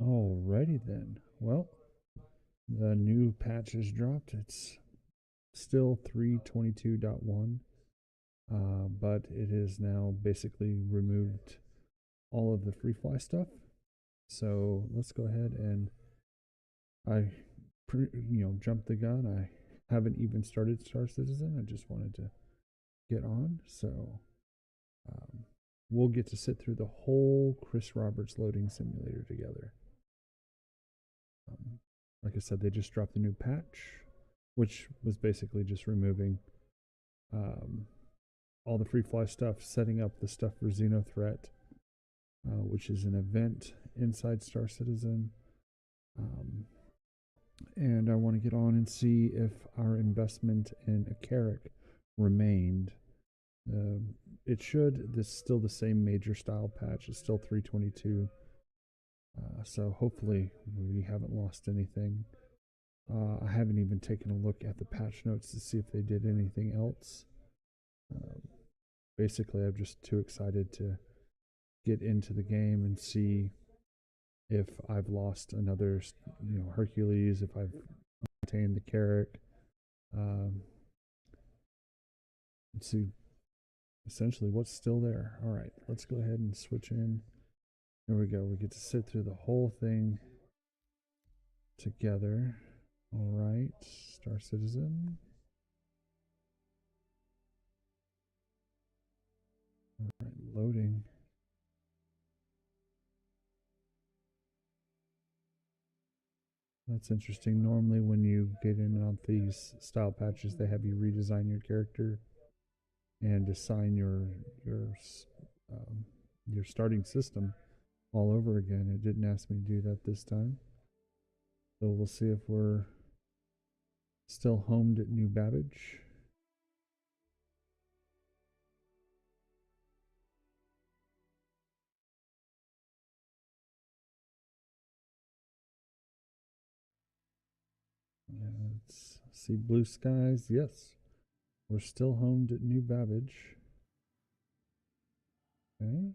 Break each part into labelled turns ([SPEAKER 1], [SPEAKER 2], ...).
[SPEAKER 1] Alrighty then. Well, the new patch has dropped. It's still 3.22.1, but it has now basically removed all of the free fly stuff. So let's go ahead and jumped the gun. I haven't even started Star Citizen. I just wanted to get on. So we'll get to sit through the whole Chris Roberts loading simulator together. Like I said, they just dropped the new patch, which was basically just removing all the free fly stuff, setting up the stuff for Xenothreat, which is an event inside Star Citizen. And I want to get on and see if our investment in a Carrack remained. It should. This is still the same major style patch. It's still 3.22. So hopefully we haven't lost anything. I haven't even taken a look at the patch notes to see if they did anything else. Basically, I'm just too excited to get into the game and see if I've lost another, Hercules, if I've maintained the Carrack. Let's see essentially what's still there. All right, let's go ahead and switch in. There we go. We get to sit through the whole thing together. All right, Star Citizen. All right, loading. That's interesting. Normally when you get in on these style patches, they have you redesign your character and assign your starting system all over again. It didn't ask me to do that this time. So we'll see if we're still homed at New Babbage. Let's see blue skies. Yes, we're still homed at New Babbage. Okay.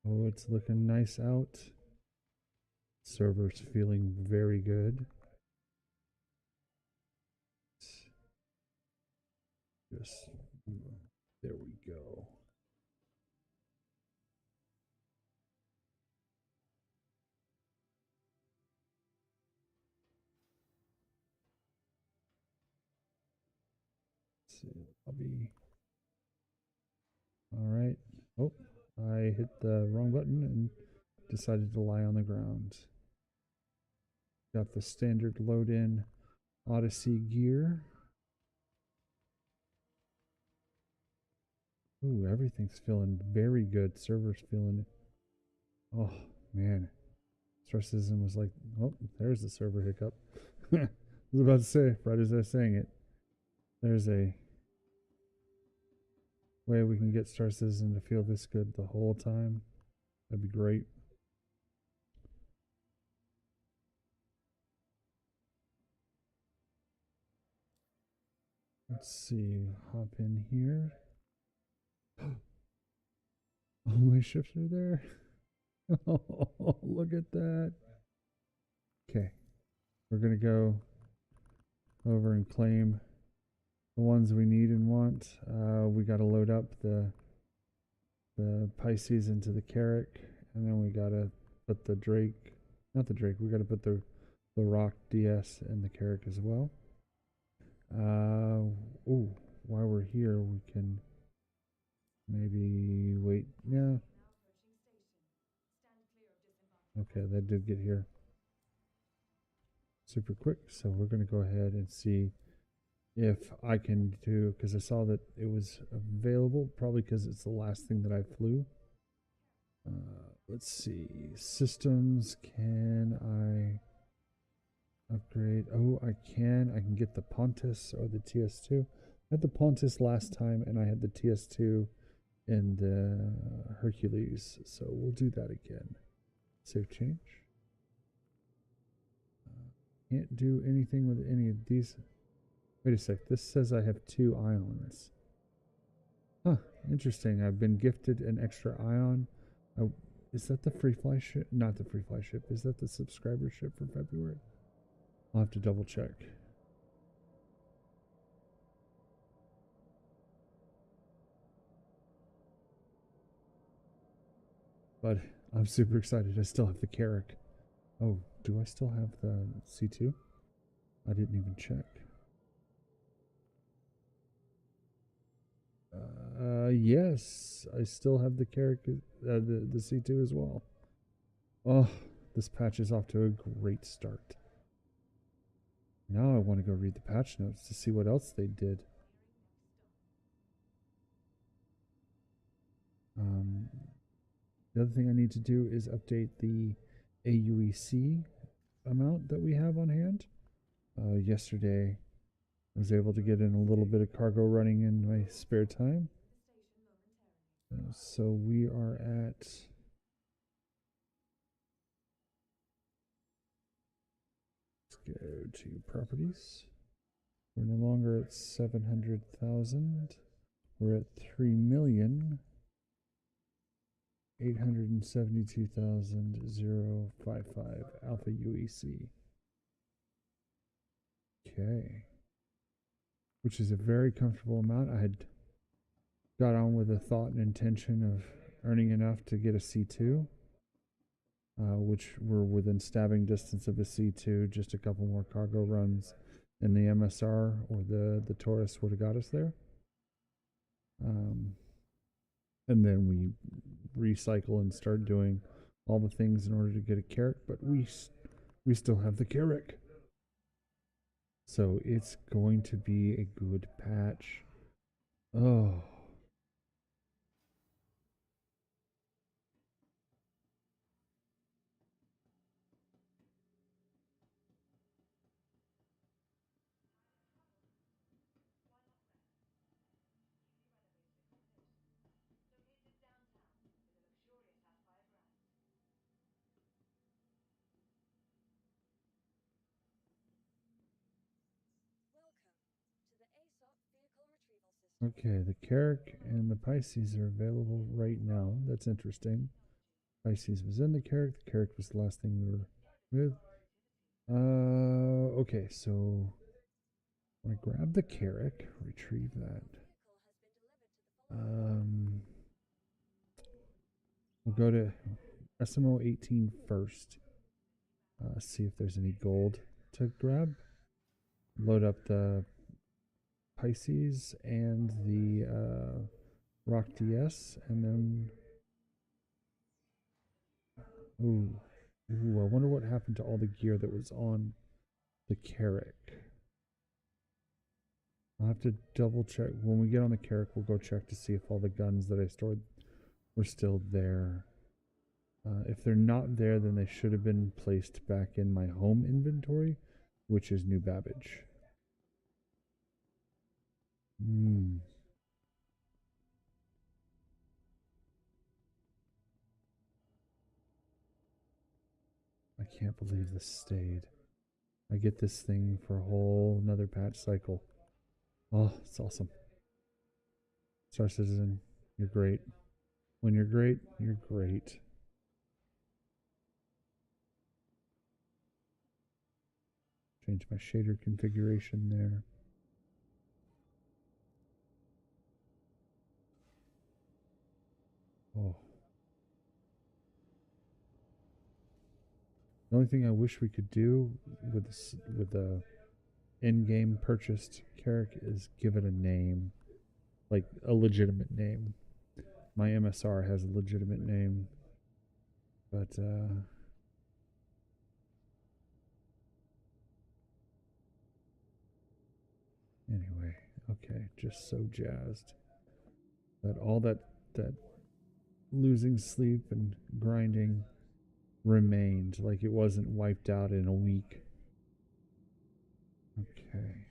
[SPEAKER 1] Oh, it's looking nice out. Server's feeling very good. Just, there we go. Let's see, lobby. All right. Oh, I hit the wrong button and decided to lie on the ground. Got the standard load in Odyssey gear. Ooh, everything's feeling very good. Server's feeling, oh man. Star Citizen was like, oh, there's the server hiccup. I was about to say, right as I was saying it, there's a way we can get Star Citizen to feel this good the whole time. That'd be great. Let's see, hop in here. All my ships are there. Oh, look at that. Okay, we're gonna go over and claim the ones we need and want. We got to load up the Pisces into the Carrack, and then we got to put the Drake, not the Drake, we got to put the Rock DS in the Carrack as well. Ooh, while we're here, we can maybe wait. Yeah. Okay, that did get here super quick. So we're going to go ahead and see if I can do, because I saw that it was available, probably because it's the last thing that I flew. Let's see, systems, can I upgrade? Oh, I can get the Pontus or the TS2. I had the Pontus last time and I had the TS2 and the Hercules, so we'll do that again. Save change. Can't do anything with any of these. Wait a sec. This says I have 2 ions. Huh. Interesting. I've been gifted an extra ion. Oh, is that the free fly ship? Not the free fly ship. Is that the subscriber ship for February? I'll have to double check. But I'm super excited. I still have the Carrick. Oh, do I still have the C2? I didn't even check. Yes, I still have the Carrick, the C2 as well. Oh, this patch is off to a great start. Now I want to go read the patch notes to see what else they did. The other thing I need to do is update the AUEC amount that we have on hand. Yesterday, I was able to get in a little bit of cargo running in my spare time. So we are at... Let's go to properties. We're no longer at 700,000. We're at 3,872,055 alpha UEC. Okay. Which is a very comfortable amount. I had got on with a thought and intention of earning enough to get a C2, which were within stabbing distance of a C2. Just a couple more cargo runs, and the MSR or the Taurus would have got us there. And then we recycle and start doing all the things in order to get a Carrick, but we still have the Carrick. So it's going to be a good patch. Oh. Okay, the Carrick and the Pisces are available right now. That's interesting. Pisces was in the Carrick. The Carrick was the last thing we were with. Okay, so I grab the Carrick, retrieve that. We'll go to SMO 18 first. See if there's any gold to grab. Load up the Pisces and the Rock DS, and then ooh, I wonder what happened to all the gear that was on the Carrick. I'll have to double check. When we get on the Carrick, we'll go check to see if all the guns that I stored were still there. If they're not there, then they should have been placed back in my home inventory, which is New Babbage. I can't believe this stayed. I get this thing for a whole another patch cycle. Oh, it's awesome. Star Citizen, you're great. When you're great, you're great. Change my shader configuration there. Oh. The only thing I wish we could do with this, with the in-game purchased Carrick is give it a name, like a legitimate name. My MSR has a legitimate name, but anyway, okay, just so jazzed that all that losing sleep and grinding remained, like it wasn't wiped out in a week. Okay.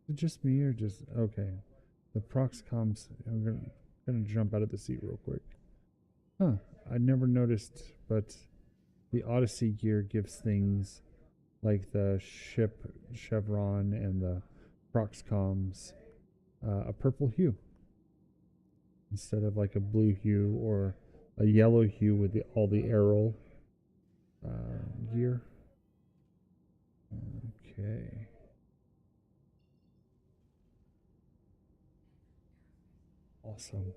[SPEAKER 1] Is it just me or just okay? The prox comms. I'm gonna jump out of the seat real quick. Huh? I never noticed, but the Odyssey gear gives things like the ship chevron and the Proxcoms, a purple hue instead of like a blue hue or a yellow hue with all the arrow gear. Okay. Awesome.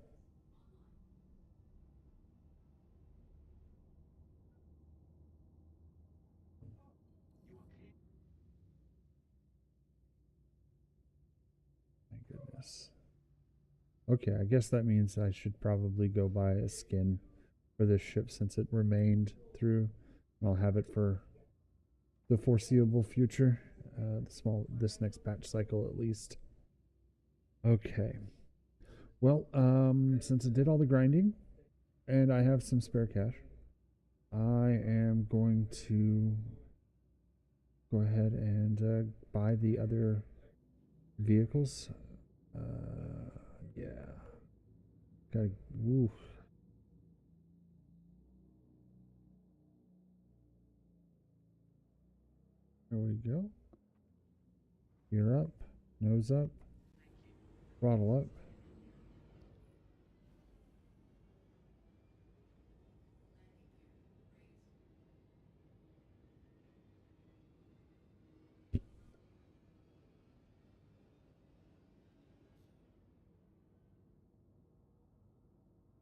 [SPEAKER 1] My goodness. Okay, I guess that means I should probably go buy a skin for this ship since it remained through. I'll have it for the foreseeable future. This next batch cycle at least. Okay. Well, since I did all the grinding and I have some spare cash, I am going to go ahead and buy the other vehicles. Yeah. Gotta, woo. There we go. Gear up, nose up, throttle up.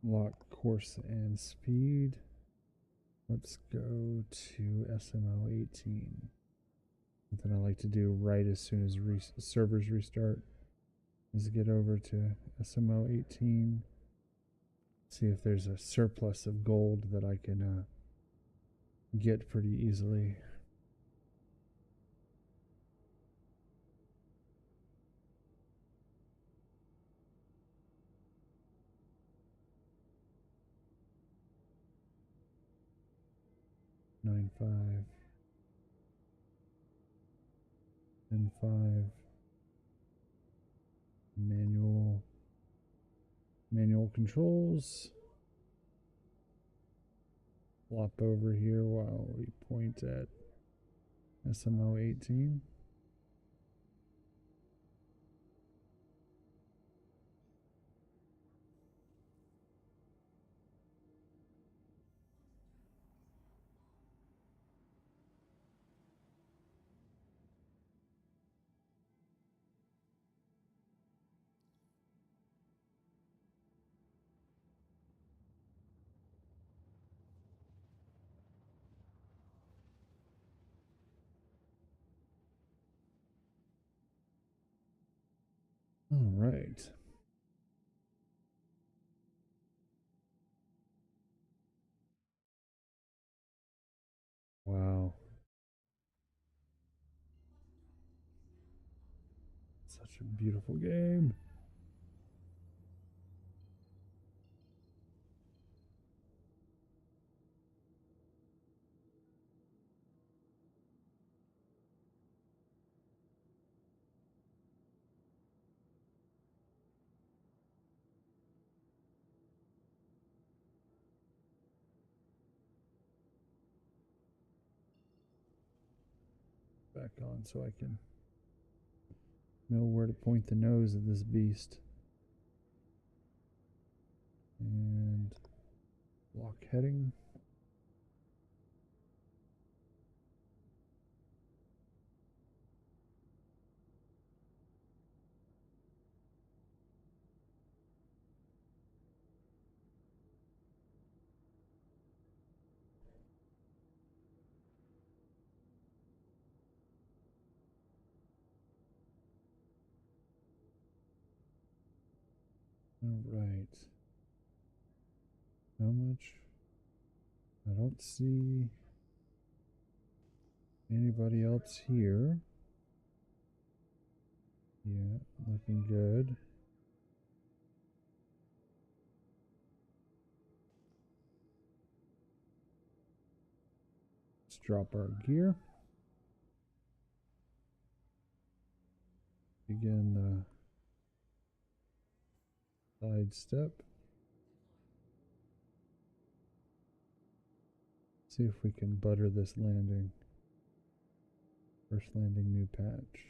[SPEAKER 1] Lock course and speed. Let's go to SMO 18. Something I like to do right as soon as servers restart is get over to SMO 18. See if there's a surplus of gold that I can get pretty easily. Nine five, 10.5, manual controls. Flop over here while we point at SMO 18. All right. Wow. Such a beautiful game. Back on so I can know where to point the nose of this beast. And lock heading. All right. How much? I don't see anybody else here. Yeah, looking good. Let's drop our gear. Begin the side step. See if we can butter this landing. First landing new patch.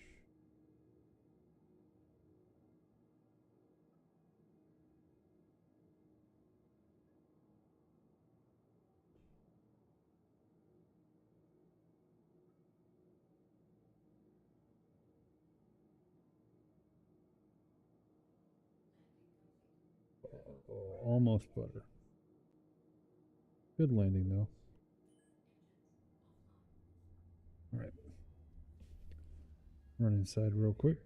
[SPEAKER 1] Oh, almost butter. Good landing though. All right. Run inside real quick.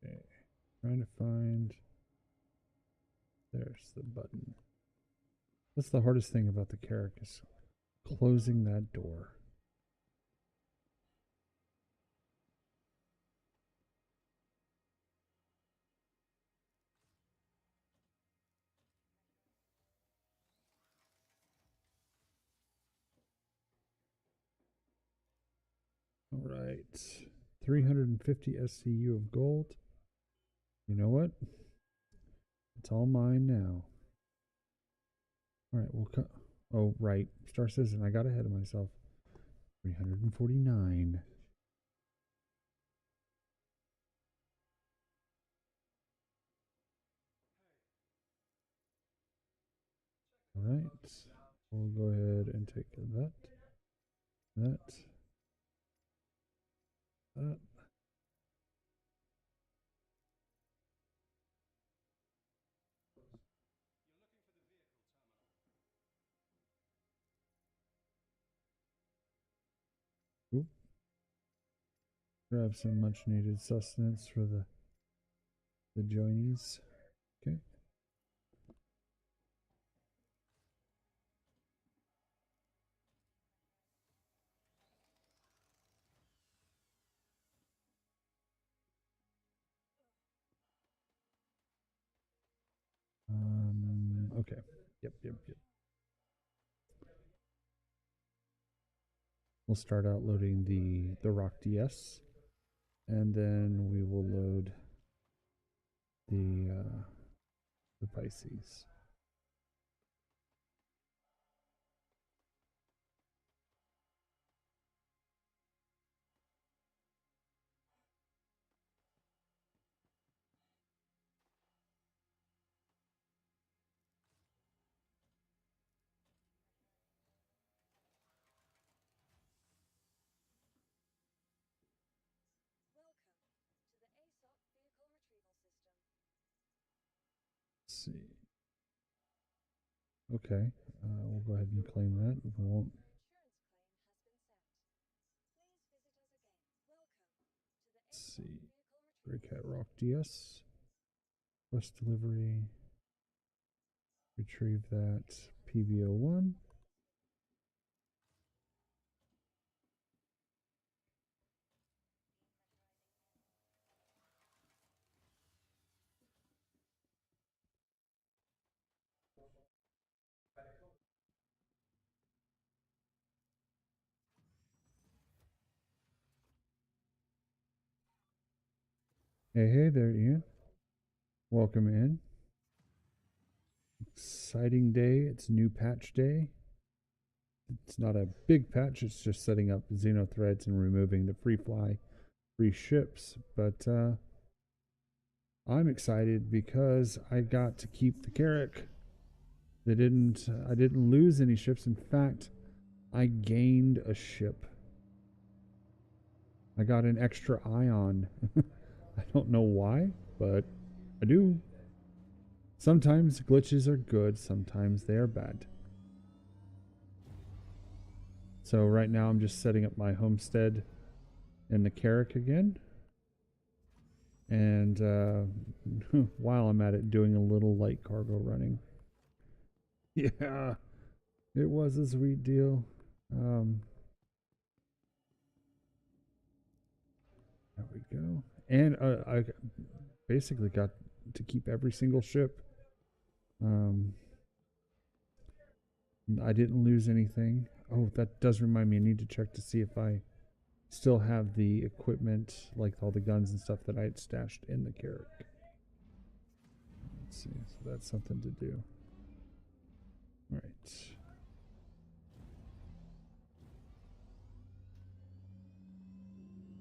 [SPEAKER 1] Okay. Trying to find. There's the button. That's the hardest thing about the Carrack is closing that door. All right. 350 SCU of gold. You know what? It's all mine now. All right, we'll cut. Oh, right. Star Citizen. I got ahead of myself. 349. All right. We'll go ahead and take that. That. Oop. Grab some much needed sustenance for the joinies. Okay. Okay. Yep. We'll start out loading the ROG DS, and then we will load the Pisces. Let's see. Okay, we'll go ahead and claim that. We won't. Let's see. Break at ROG DS. Quest delivery. Retrieve that PBO1. Hey there, Ian. Welcome in. Exciting day. It's new patch day. It's not a big patch. It's just setting up Xeno threads and removing the free fly, free ships. But I'm excited because I got to keep the Carrack. I didn't lose any ships. In fact, I gained a ship. I got an extra ion. I don't know why, but I do. Sometimes glitches are good, sometimes they are bad. So right now I'm just setting up my homestead in the Carrack again. And while I'm at it, doing a little light cargo running. Yeah, it was a sweet deal. There we go. And I basically got to keep every single ship. I didn't lose anything. Oh, that does remind me. I need to check to see if I still have the equipment, like all the guns and stuff that I had stashed in the Carrack. Let's see. So that's something to do. All right.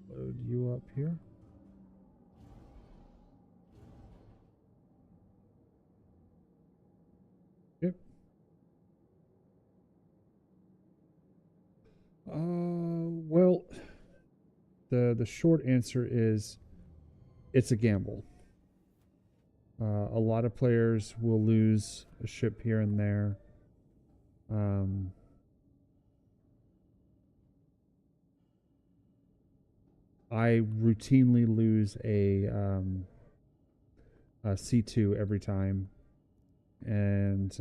[SPEAKER 1] Load you up here. Yep. Well, the short answer is it's a gamble. A lot of players will lose a ship here and there. I routinely lose a C2 every time, and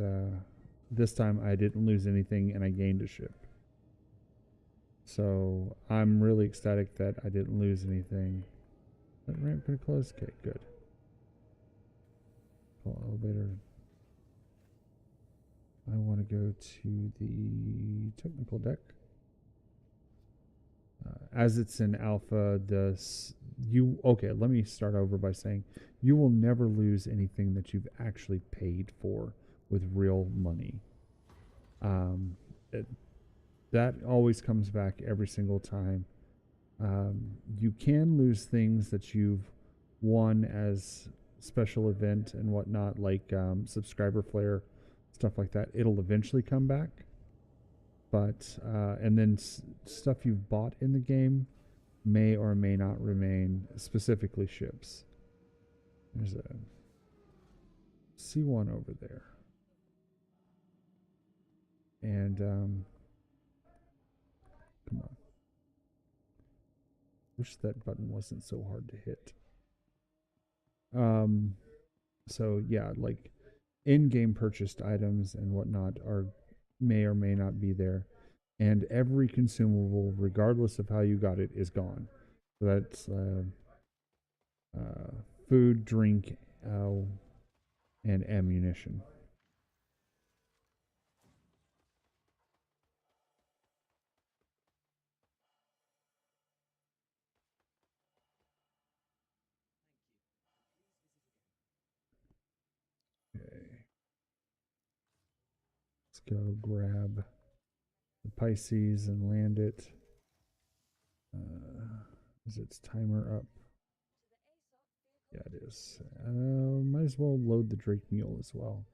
[SPEAKER 1] this time I didn't lose anything and I gained a ship. So I'm really ecstatic that I didn't lose anything. That ramp pretty close? Okay, good. Call elevator. I want to go to the technical deck. As it's in alpha, okay, let me start over by saying you will never lose anything that you've actually paid for with real money. That always comes back every single time. You can lose things that you've won as special event and whatnot, like subscriber flare, stuff like that. It'll eventually come back. But and then stuff you've bought in the game may or may not remain, specifically ships. There's a C1 over there. And come on. Wish that button wasn't so hard to hit. So yeah, like in-game purchased items and whatnot may or may not be there, and every consumable, regardless of how you got it, is gone. So that's food, drink, and ammunition. Okay. Let's go grab the Pisces and land it. Is its timer up? Yeah, it is. Might as well load the Drake Mule as well.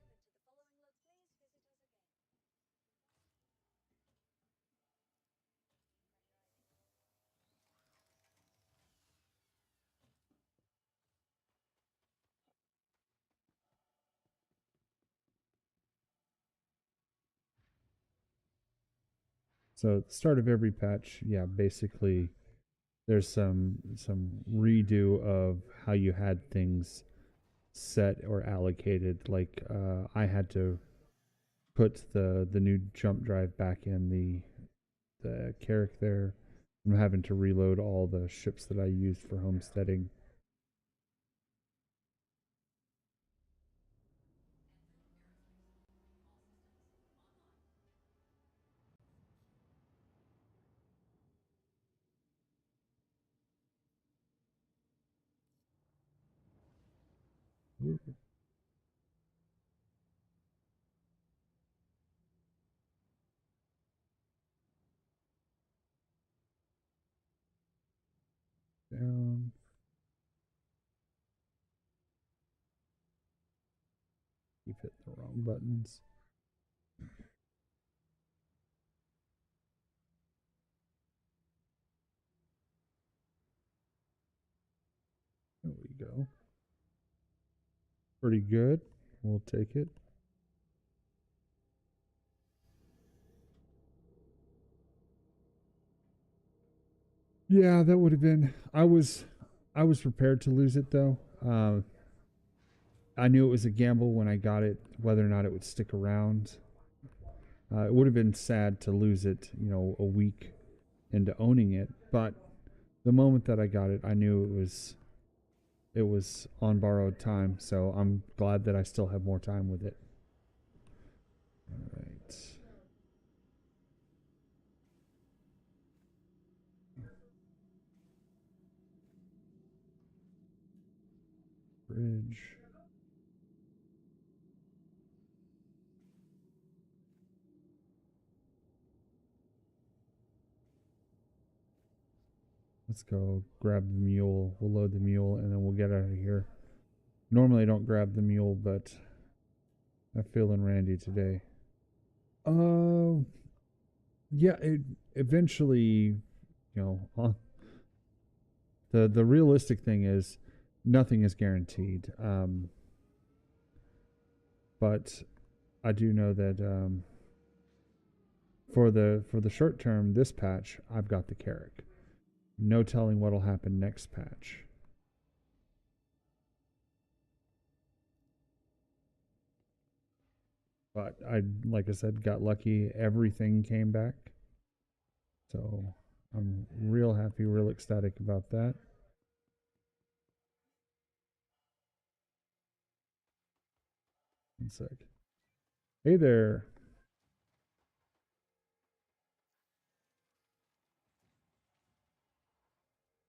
[SPEAKER 1] So at the start of every patch, yeah, basically there's some redo of how you had things set or allocated. Like I had to put the new jump drive back in the Carrack there. I'm having to reload all the ships that I used for homesteading. Ooh. Down. Keep hitting the wrong buttons. There we go. Pretty good. We'll take it. Yeah, that would have been. I was I was prepared to lose it though. I knew it was a gamble when I got it, whether or not it would stick around. It would have been sad to lose it, you know, a week into owning it, but the moment that I got it, I knew it was on borrowed time, so I'm glad that I still have more time with it. All right. Bridge. Let's go grab the mule. We'll load the mule and then we'll get out of here. Normally I don't grab the mule, but I'm feeling randy today. Yeah, it eventually, you know, the realistic thing is nothing is guaranteed. But I do know that for the short term, this patch, I've got the Carrick. No telling what'll happen next patch. But I, like I said, got lucky. Everything came back. So I'm real happy, real ecstatic about that. One sec. Hey there.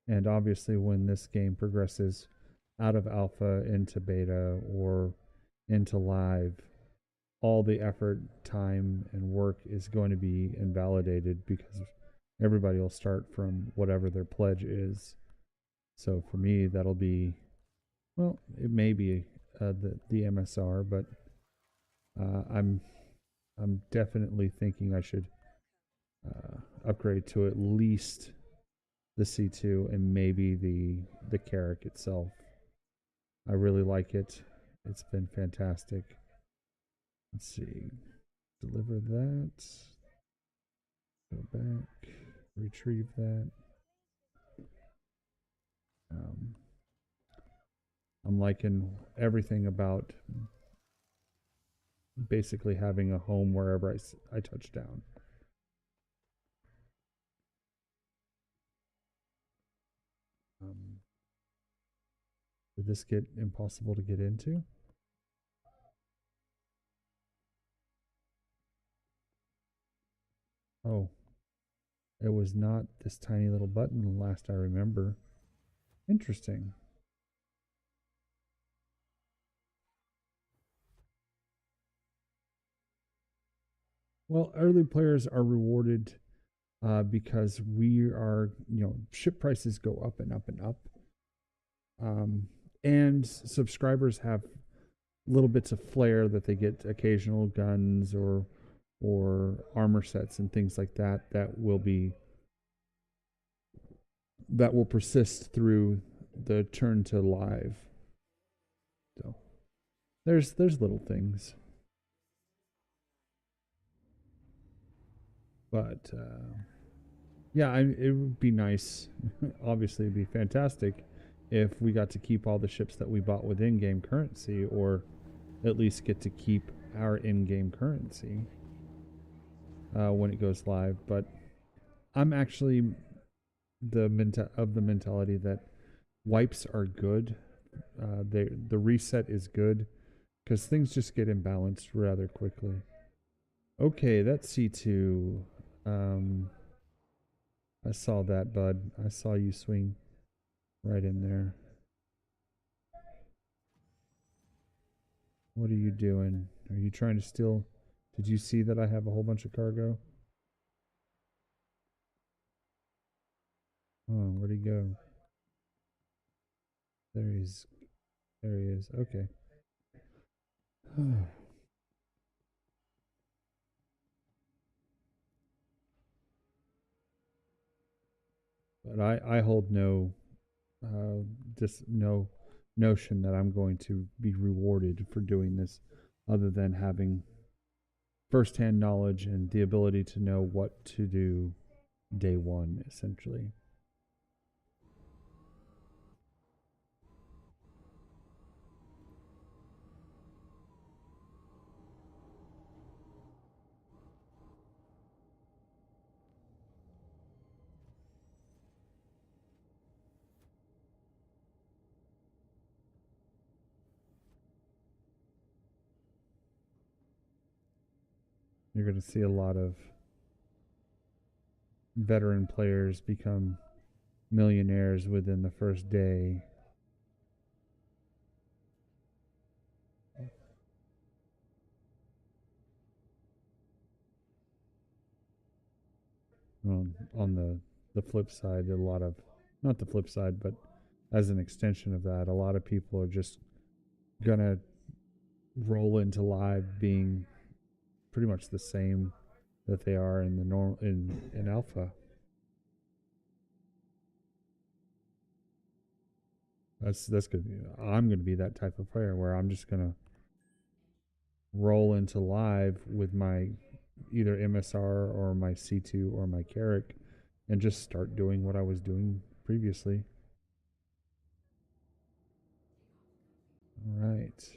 [SPEAKER 1] And obviously, when this game progresses out of alpha into beta or into live, all the effort, time, and work is going to be invalidated because everybody will start from whatever their pledge is. So for me, that'll be, well, it may be the MSR, but I'm definitely thinking I should upgrade to at least the C2 and maybe the Carrick itself. I really like it. It's been fantastic. Let's see. Deliver that. Go back. Retrieve that. I'm liking everything about basically having a home wherever I touch down. Did this get impossible to get into? Oh, it was not this tiny little button last I remember. Interesting. Well, early players are rewarded because we are, ship prices go up and up and up. And subscribers have little bits of flair that they get, occasional guns or armor sets and things like that that will persist through the turn to live. So there's little things, but yeah, it would be nice. Obviously, it'd be fantastic if we got to keep all the ships that we bought with in-game currency, or at least get to keep our in-game currency when it goes live. But I'm actually the mentality that wipes are good. The reset is good because things just get imbalanced rather quickly. Okay, that's C2. I saw that, bud. I saw you swing right in there. What are you doing? Are you trying to steal? Did you see that I have a whole bunch of cargo? Oh, where'd he go? There he is. There he is. Okay. But I hold no no notion that I'm going to be rewarded for doing this, other than having firsthand knowledge and the ability to know what to do day one, essentially. You're going to see a lot of veteran players become millionaires within the first day. On the flip side, a lot of, not the flip side, but as an extension of that, a lot of people are just gonna roll into live being pretty much the same that they are in the normal in alpha. That's good. I'm gonna be that type of player where I'm just gonna roll into live with my either MSR or my C2 or my Carrick and just start doing what I was doing previously. All right.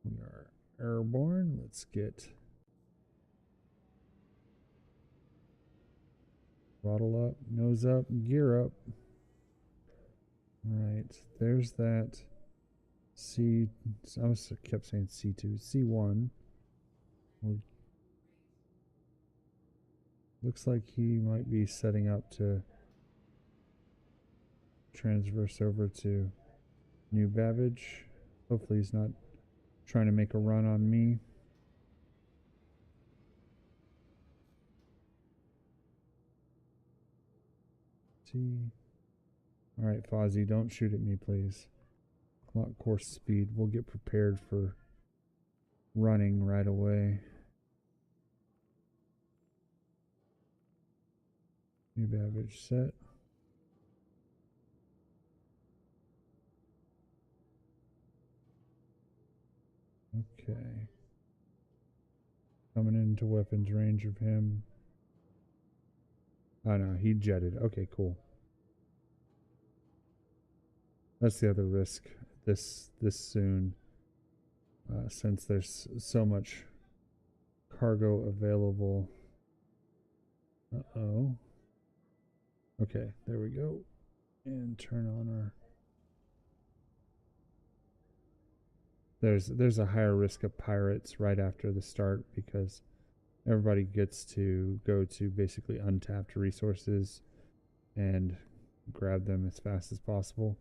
[SPEAKER 1] We are airborne. Let's get throttle up, nose up, gear up. All right. There's that C. I kept saying C2, C1. Looks like he might be setting up to transverse over to New Babbage. Hopefully he's not trying to make a run on me. All right, Fozzie, don't shoot at me, please. Not course speed. We'll get prepared for running right away. New Babbage set. Okay. Coming into weapons range of him. Oh no, he jetted. Okay, cool. That's the other risk this soon, since there's so much cargo available. Uh-oh. Okay, there we go. And turn on our... There's a higher risk of pirates right after the start because everybody gets to go to basically untapped resources and grab them as fast as possible.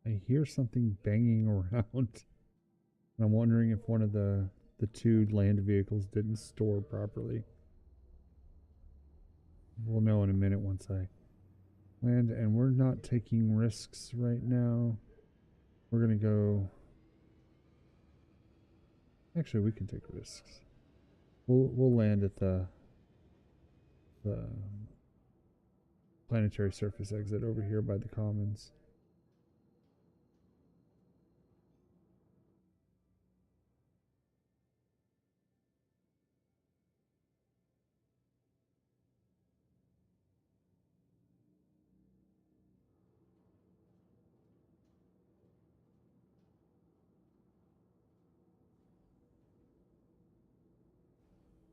[SPEAKER 1] I hear something banging around. And I'm wondering if one of the two land vehicles didn't store properly. We'll know in a minute once I land. And we're not taking risks right now. We're going to go... Actually, we can take risks. We'll land at the planetary surface exit over here by the commons.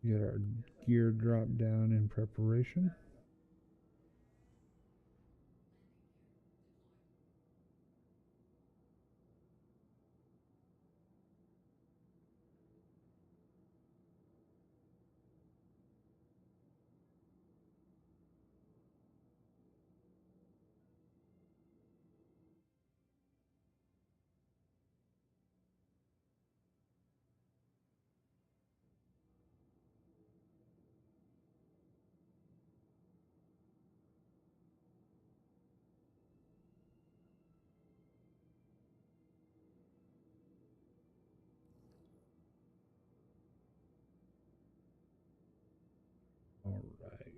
[SPEAKER 1] Get our gear drop down in preparation. All right.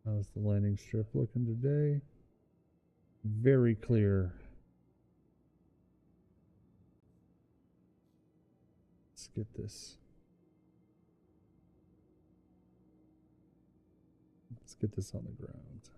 [SPEAKER 1] How's the landing strip looking today? Very clear. get this. Let's get this on the ground.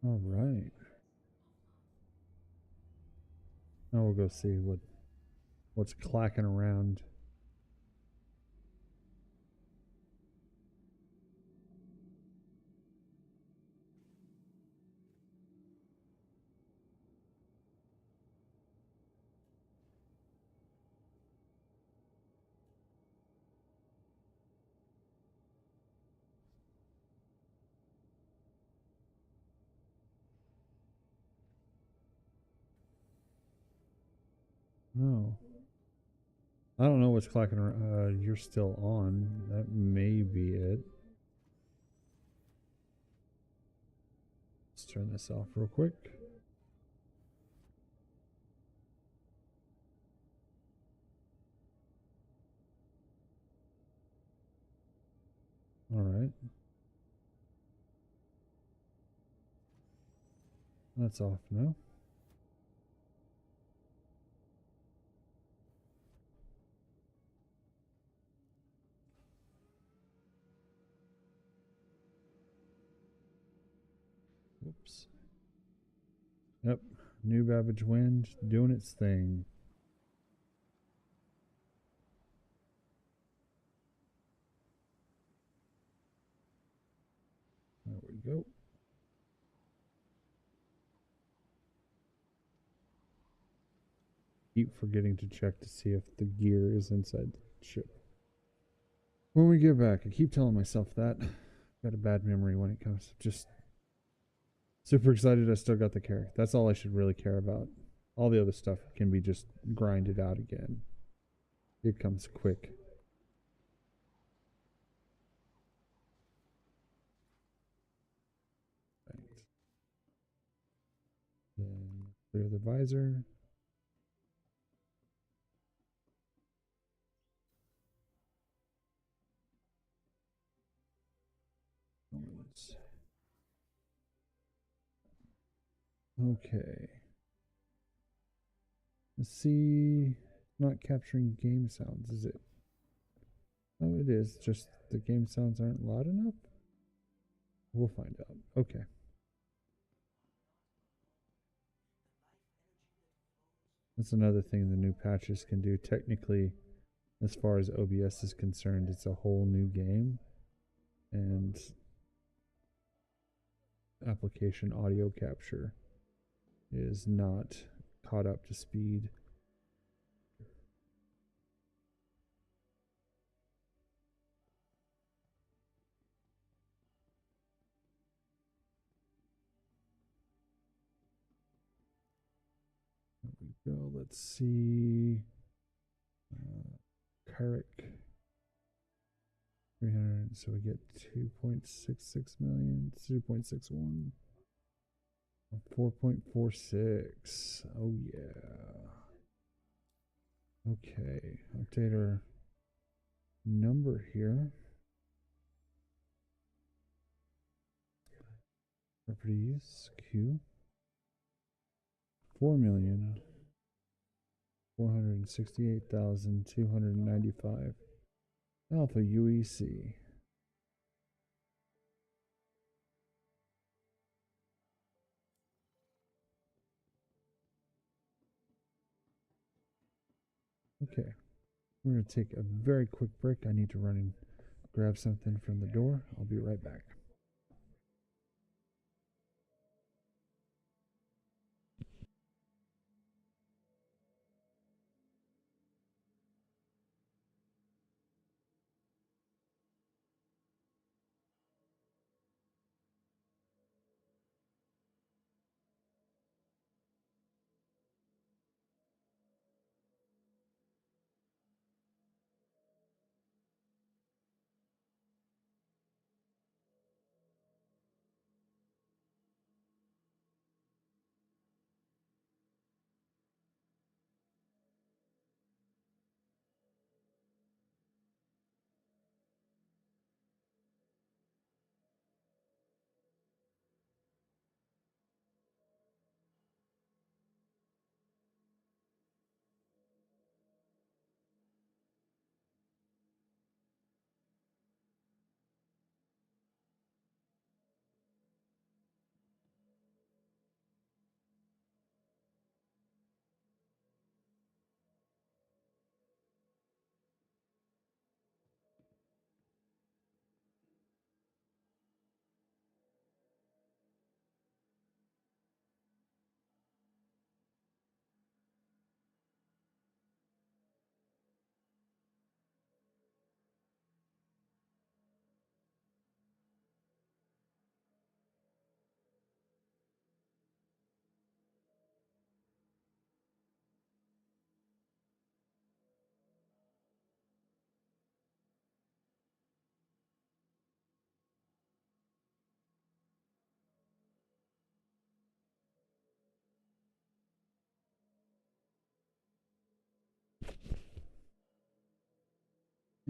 [SPEAKER 1] All right. Now we'll go see what's clacking around. No. I don't know what's clacking around. You're still on. That may be it. Let's turn this off real quick. All right. That's off now. Whoops. Yep. New Babbage Wind doing its thing. There we go. Keep forgetting to check to see if the gear is inside the ship. When we get back, I keep telling myself that. Got a bad memory when it comes. Just super excited I still got the character. That's all I should really care about. All the other stuff can be just grinded out again. It comes quick. Right. Then clear the visor. Okay. Let's see. Not capturing game sounds, is it? Oh, it is. Just the game sounds aren't loud enough? We'll find out. Okay. That's another thing the new patches can do. Technically, as far as OBS is concerned, it's a whole new game. And application audio capture is not caught up to speed. There we go. Let's see. Carrick. 300. So we get 2.66 million, 2.61. 4.46. Oh, yeah. Okay. Update our number here. Properties. Q. 4,468,295. Alpha UEC. Okay, we're going to take a very quick break. I need to run and grab something from the door. I'll be right back.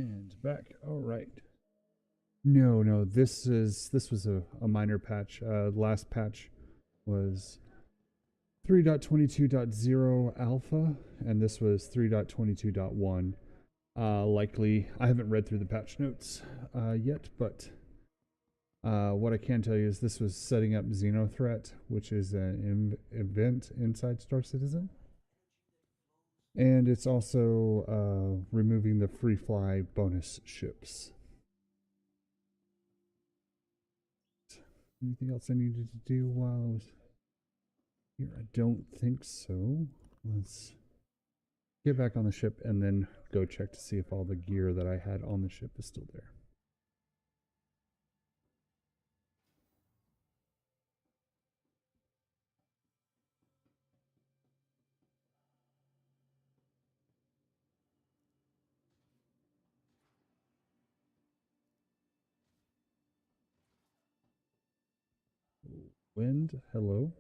[SPEAKER 1] And back. All right. No. This was a minor patch. Last patch was 3.22.0 alpha, and this was 3.22.1. Likely, I haven't read through the patch notes yet, but what I can tell you is this was setting up Xenothreat, which is an event inside Star Citizen. And it's also removing the free fly bonus ships. Anything else I needed to do while I was here? I don't think so. Let's get back on the ship and then go check to see if all the gear that I had on the ship is still there. Wind, hello.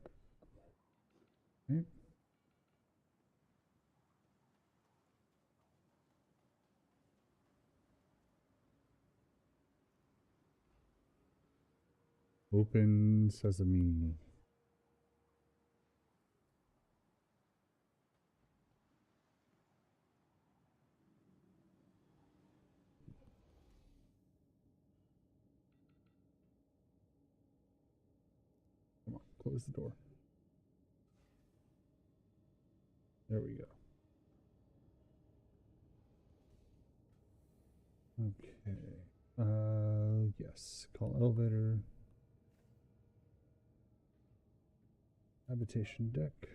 [SPEAKER 1] Okay. Open sesame. Come on, close the door. There we go. Okay. Yes. Call elevator. Habitation deck.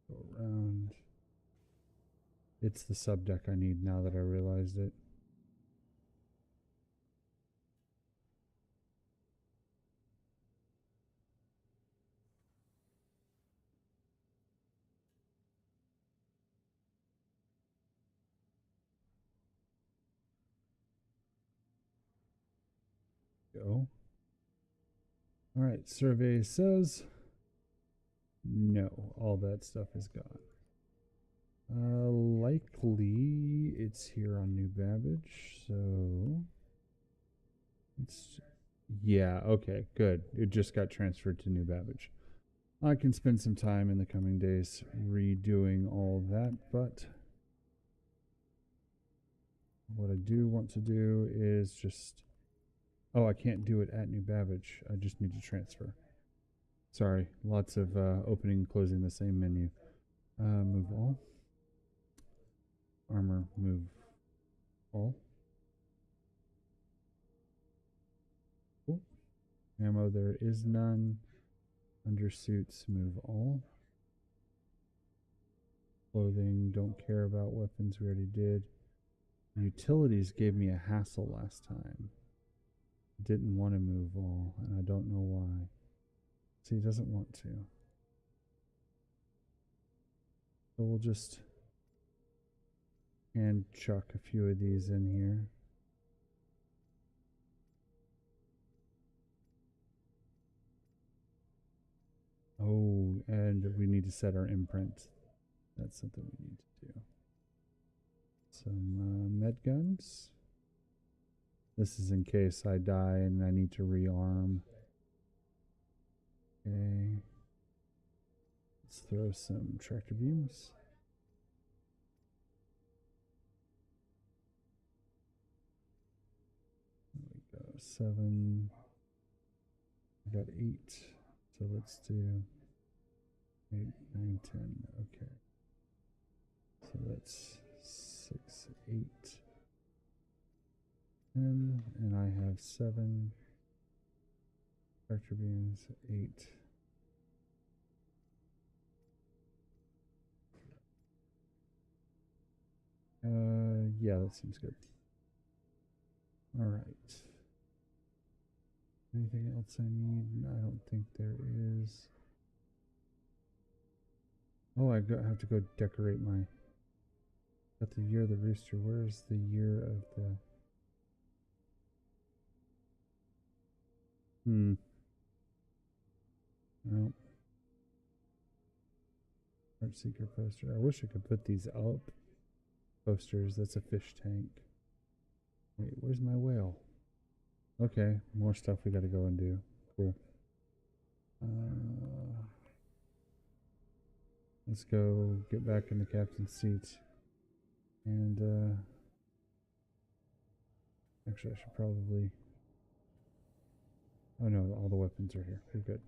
[SPEAKER 1] Go around. It's the sub deck I need now that I realized it. Go. All right, survey says no, all that stuff is gone. Likely it's here on New Babbage, so it's, yeah, okay, good. It just got transferred to New Babbage. I can spend some time in the coming days redoing all that, but what I do want to do is just, oh, I can't do it at New Babbage. I just need to transfer. Sorry, lots of opening and closing the same menu. Move all. Armor, move all. Cool. Ammo, there is none. Undersuits, move all. Clothing, don't care about weapons, we already did. Utilities gave me a hassle last time. Didn't want to move all, and I don't know why. See, he doesn't want to. So we'll just hand chuck a few of these in here. Oh, and we need to set our imprint. That's something we need to do. Some med guns. This is in case I die and I need to rearm. Okay. Let's throw some tractor beams. There we go. 7. I got 8. So let's do 8, 9, 10. Okay. So that's 6, 8, 10, and I have 7 tractor beams, 8. Yeah, that seems good. All right. Anything else I need? I don't think there is. Oh, I have to go decorate my. Got the year of the rooster. Where's the year of the? No. Smart Seeker poster. I wish I could put these up. Posters. That's a fish tank. Wait, where's my whale? Okay, more stuff we got to go and do. Cool. Let's go get back in the captain's seat. And actually, I should probably. Oh no, all the weapons are here. We're good.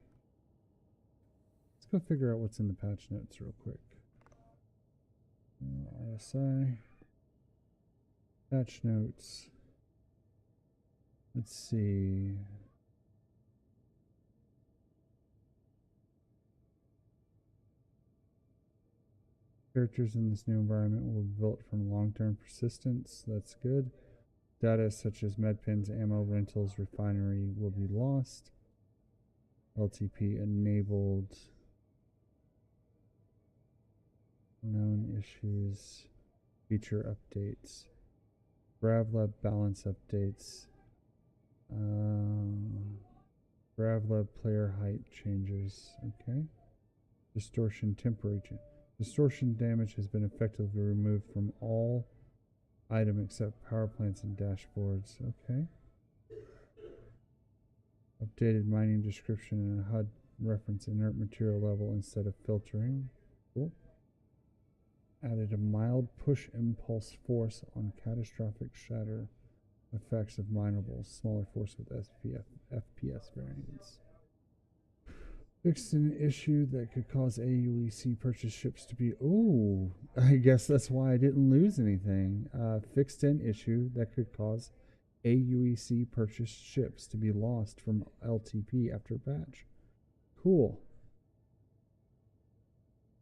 [SPEAKER 1] Let's go figure out what's in the patch notes real quick. RSI. Patch notes. Let's see. Characters in this new environment will be built from long-term persistence. That's good. Data such as medpins, ammo rentals, refinery will be lost. LTP enabled. Known issues. Feature updates. GravLab balance updates. GravLab player height changes. Okay. Distortion temporary change. Distortion damage has been effectively removed from all item except power plants and dashboards. Okay. Updated mining description and HUD reference inert material level instead of filtering. Cool. Added a mild push impulse force on catastrophic shatter effects of minables. Smaller force with FPS variants. Fixed an issue that could cause AUEC purchase ships to be... Oh, I guess that's why I didn't lose anything. Fixed an issue that could cause AUEC purchase ships to be lost from LTP after patch. Cool.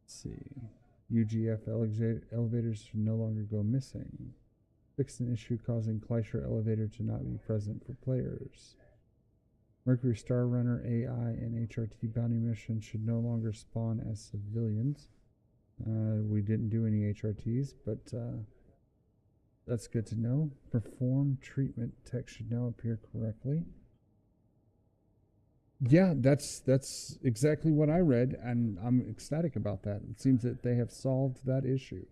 [SPEAKER 1] Let's see. UGF elevators should no longer go missing. Fixed an issue causing Kleischer elevator to not be present for players. Mercury Star Runner AI and HRT bounty mission should no longer spawn as civilians. We didn't do any HRTs, but that's good to know. Perform treatment text should now appear correctly. Yeah, that's exactly what I read, and I'm ecstatic about that. It seems that they have solved that issue.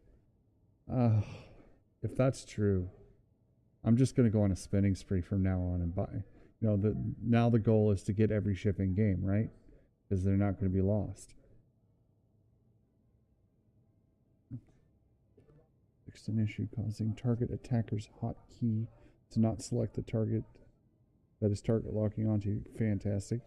[SPEAKER 1] If that's true, I'm just going to go on a spending spree from now on and buy. You know, now the goal is to get every ship in game, right? Because they're not going to be lost. Fixed an issue causing target attacker's hotkey to not select the target that is target locking onto. Fantastic.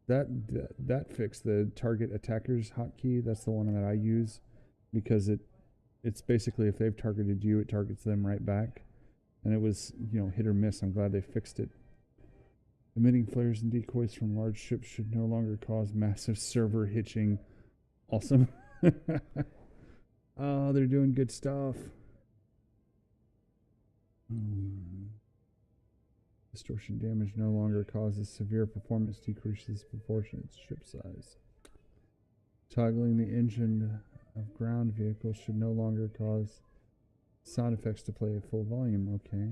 [SPEAKER 1] That fixed the target attacker's hotkey. That's the one that I use because it's basically if they've targeted you, it targets them right back. And it was, you know, hit or miss. I'm glad they fixed it. Emitting flares and decoys from large ships should no longer cause massive server hitching. Awesome. Oh, they're doing good stuff. Distortion damage no longer causes severe performance decreases proportionate to ship size. Toggling the engine of ground vehicles should no longer cause sound effects to play at full volume. Okay.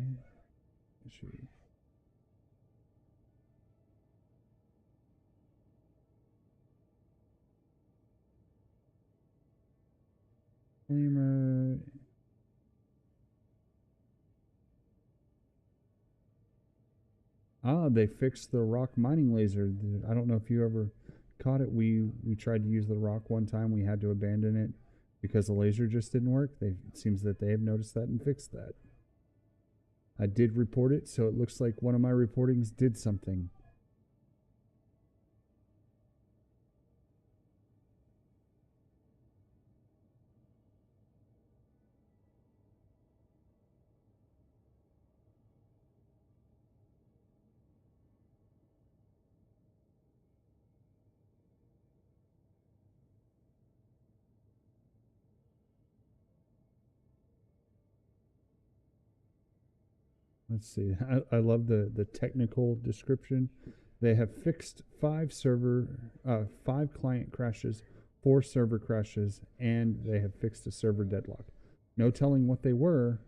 [SPEAKER 1] Disclaimer. They fixed the rock mining laser. I don't know if you ever caught it. We tried to use the rock one time. We had to abandon it because the laser just didn't work. It seems that they have noticed that and fixed that. I did report it, so it looks like one of my reportings did something. Let's see. I love the technical description. They have fixed 5 client crashes, 4 server crashes, and they have fixed a server deadlock. No telling what they were,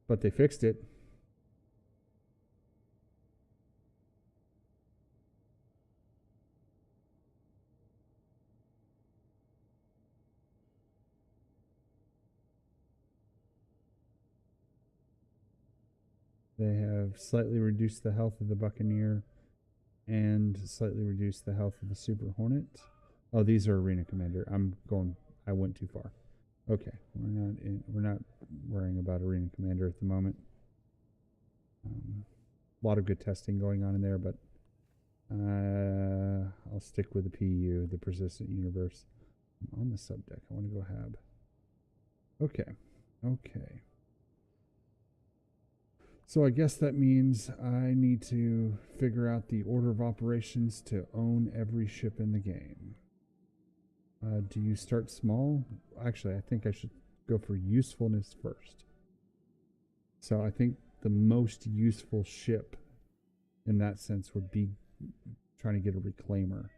[SPEAKER 1] but they fixed it. They have slightly reduced the health of the Buccaneer and slightly reduced the health of the Super Hornet. Oh, these are Arena Commander. I went too far. Okay, we're not worrying about Arena Commander at the moment. A lot of good testing going on in there, but I'll stick with the PU, the Persistent Universe. I'm on the sub deck. I want to go Hab. Okay. So I guess that means I need to figure out the order of operations to own every ship in the game. Do you start small? Actually, I think I should go for usefulness first. So I think the most useful ship in that sense would be trying to get a reclaimer.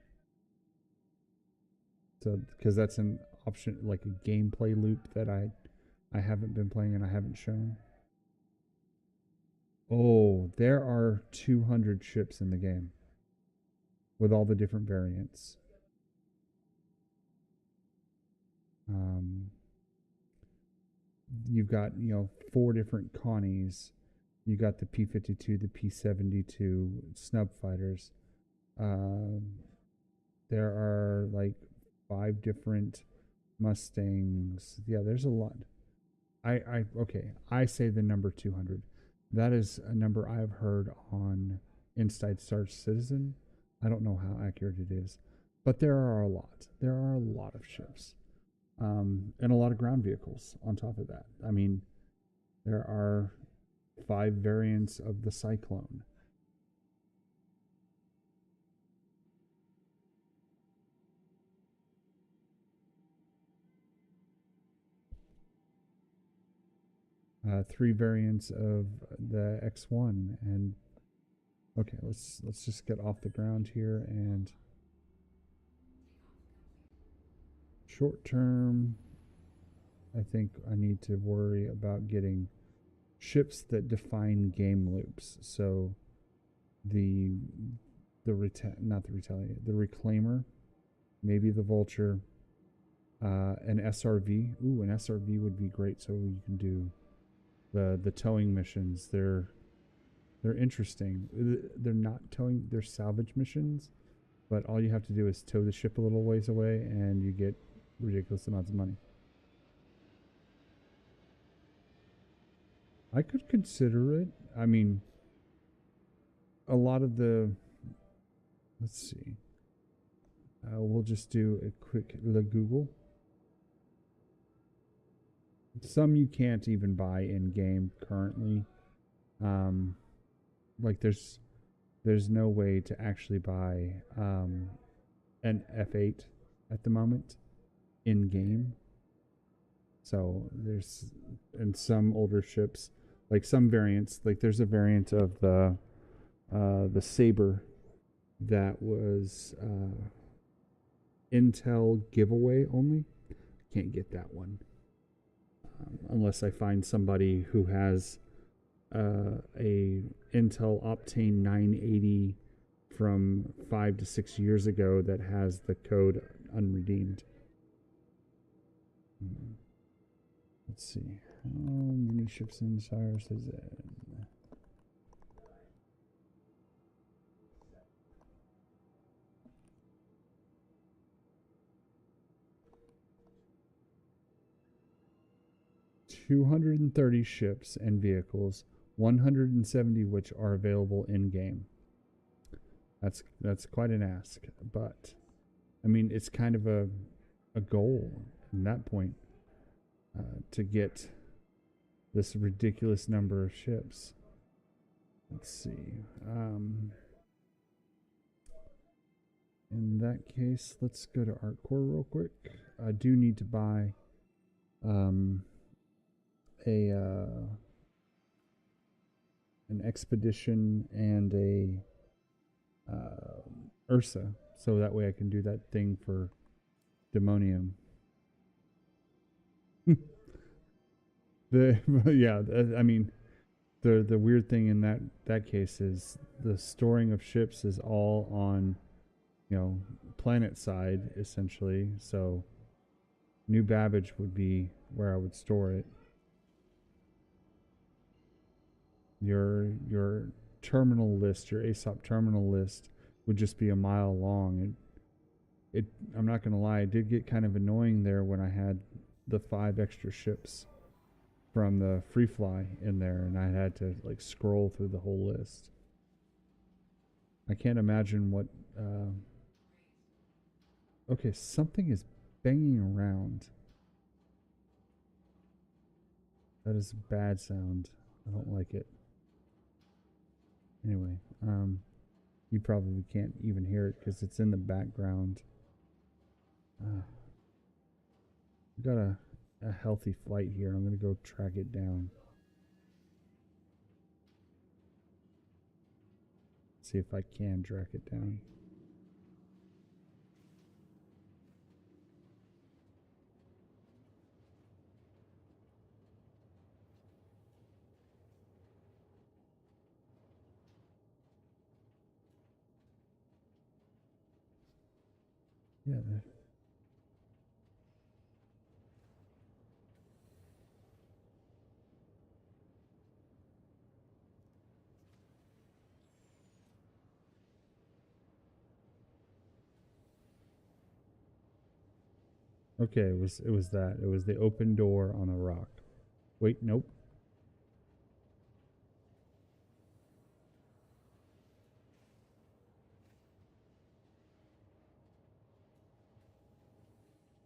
[SPEAKER 1] So, because that's an option, like a gameplay loop that I haven't been playing and I haven't shown. Oh, there are 200 ships in the game with all the different variants. You've got, 4 different Connies. You got the P-52, the P-72 snub fighters. There are like 5 different Mustangs. Yeah, there's a lot. Okay, I say the number 200. That is a number I've heard on Inside Star Citizen. I don't know how accurate it is, but there are a lot. There are a lot of ships. And a lot of ground vehicles on top of that. I mean, there are 5 variants of the Cyclone. Three variants of the X1, and okay, let's just get off the ground here. And short term, I think I need to worry about getting ships that define game loops. So the Reclaimer, maybe the Vulture, an SRV. Ooh, an SRV would be great, so you can do the towing missions. They're interesting. They're not towing, they're salvage missions, but all you have to do is tow the ship a little ways away and you get ridiculous amounts of money. I could consider it. I mean, a lot of the, let's see, we'll just do a quick Google. Some you can't even buy in game currently. Like there's no way to actually buy an F8 at the moment in game. So there's, in some older ships, like some variants, like there's a variant of the Saber that was Intel giveaway only. Can't get that one unless I find somebody who has a Intel Optane 980 from 5 to 6 years ago that has the code unredeemed. Let's see. How many ships in Cyrus is it? $230 ships and vehicles, 170 which are available in game. That's quite an ask, but I mean it's kind of a goal in that point to get this ridiculous number of ships. Let's see. In that case, let's go to Artcore real quick. I do need to buy an expedition and a Ursa, so that way I can do that thing for Demonium. I mean, the weird thing in that case is the storing of ships is all on, planet side essentially. So New Babbage would be where I would store it. your terminal list, your ASOP terminal list would just be a mile long. It I'm not gonna lie, it did get kind of annoying there when I had the 5 extra ships from the free fly in there, and I had to like scroll through the whole list. I can't imagine what. Okay, something is banging around. That is a bad sound. I don't like it. Anyway, you probably can't even hear it because it's in the background. We got a healthy flight here. I'm gonna go track it down. See if I can track it down. Yeah. Okay, it was that. It was the open door on the rock. Wait, nope.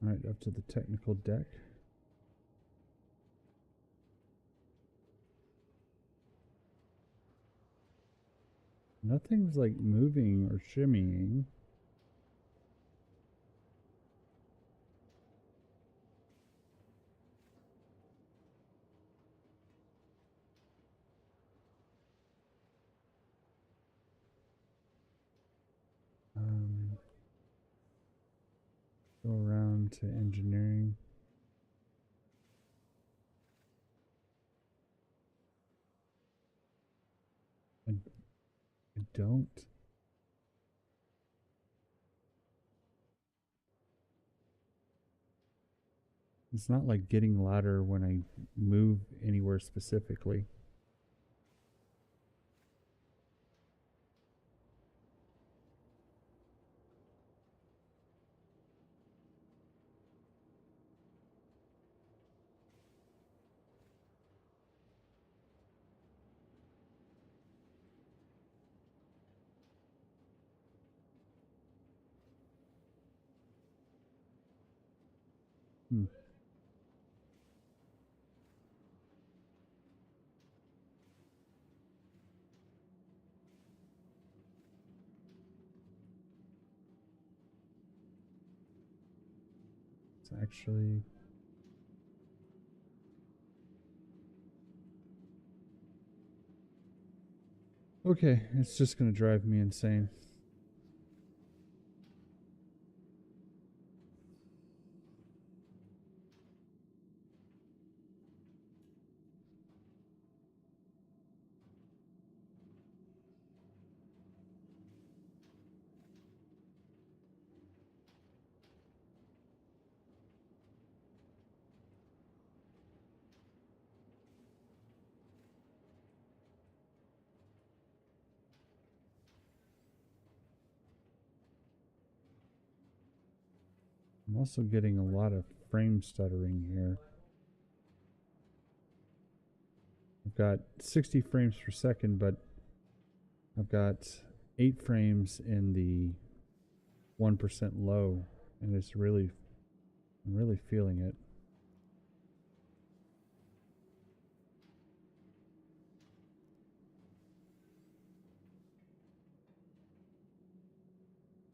[SPEAKER 1] All right, up to the technical deck. Nothing's like moving or shimmying. Go around to engineering. I don't. It's not like getting louder when I move anywhere specifically. Hmm. It's actually. Okay, it's just gonna drive me insane. I'm also getting a lot of frame stuttering here. I've got 60 frames per second, but I've got 8 frames in the 1% low, and I'm really feeling it.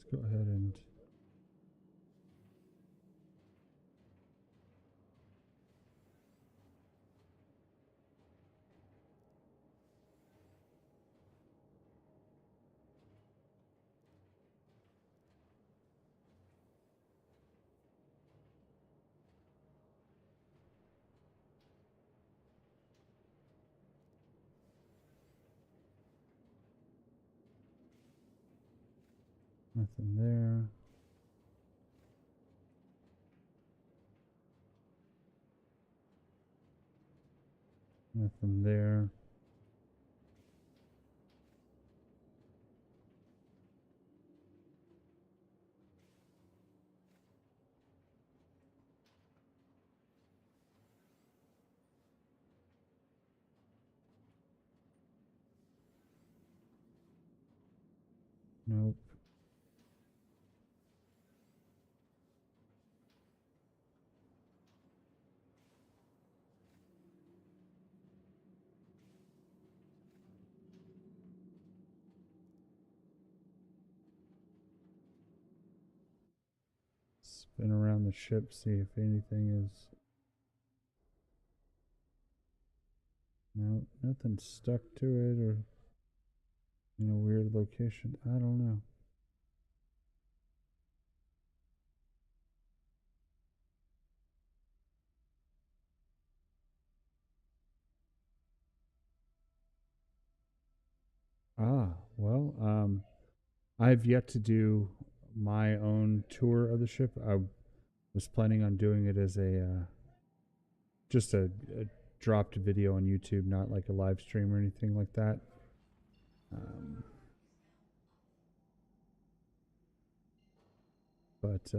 [SPEAKER 1] Let's go ahead and nothing there. Nothing there. Nope. Spin around the ship, see if anything is... No, nothing stuck to it or in a weird location. I don't know. Well, I've yet to do my own tour of the ship. I was planning on doing it as a just a dropped video on YouTube, not like a live stream or anything like that. But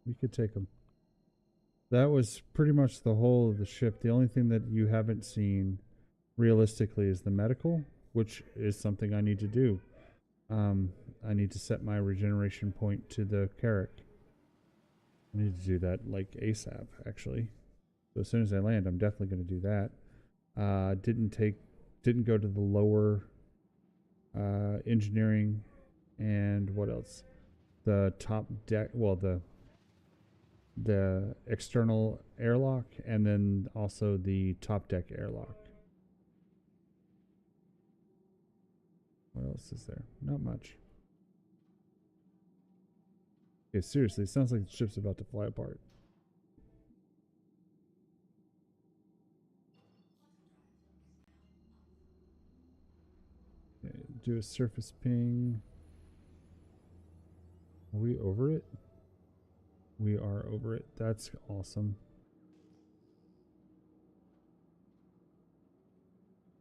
[SPEAKER 1] we could take them. That was pretty much the whole of the ship. The only thing that you haven't seen realistically is the medical, which is something I need to do. I need to set my regeneration point to the Carrack. I need to do that like ASAP, actually. So as soon as I land, I'm definitely going to do that. Didn't go to the lower engineering, and what else? The top deck, well, the external airlock, and then also the top deck airlock. What else is there? Not much. Okay, seriously, it sounds like the ship's about to fly apart. Okay, do a surface ping. Are we over it? We are over it. That's awesome.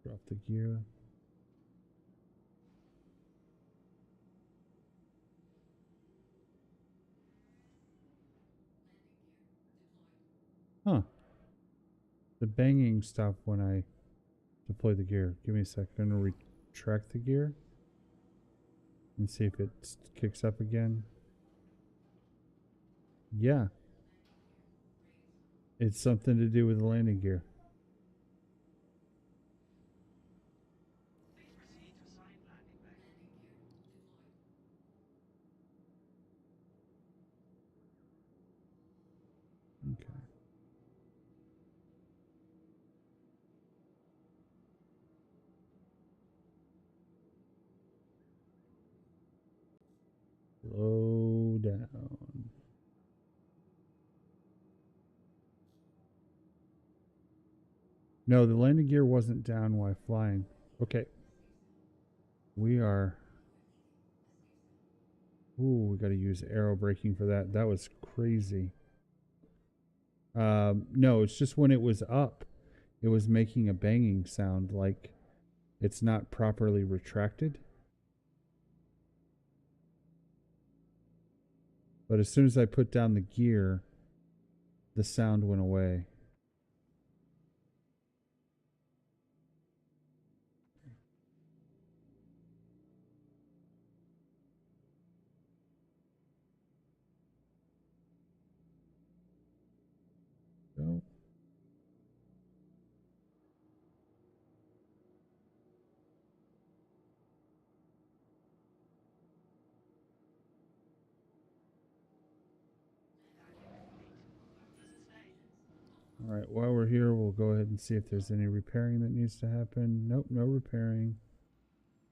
[SPEAKER 1] Drop the gear. Huh. The banging stopped when I deploy the gear. Give me a second. I'm going to retract the gear and see if it kicks up again. Yeah. It's something to do with the landing gear. Okay. Slow down. No, the landing gear wasn't down while flying. Okay. We are... Ooh, we got to use aero braking for that. That was crazy. No, it's just when it was up, it was making a banging sound like it's not properly retracted. But as soon as I put down the gear, the sound went away. Go. All right, while we're here, we'll go ahead and see if there's any repairing that needs to happen. Nope, no repairing.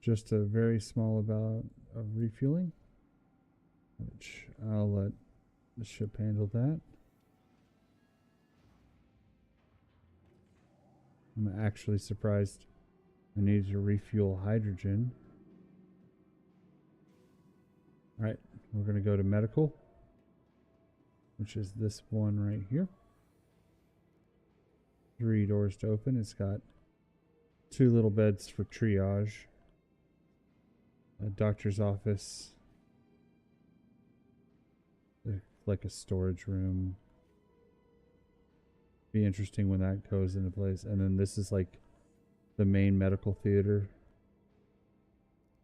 [SPEAKER 1] Just a very small amount of refueling, which I'll let the ship handle that. I'm actually surprised I needed to refuel hydrogen. All right, we're going to go to medical, which is this one right here. 3 doors to open. It's got 2 little beds for triage, a doctor's office, like a storage room. Be interesting when that goes into place. And then this is like the main medical theater.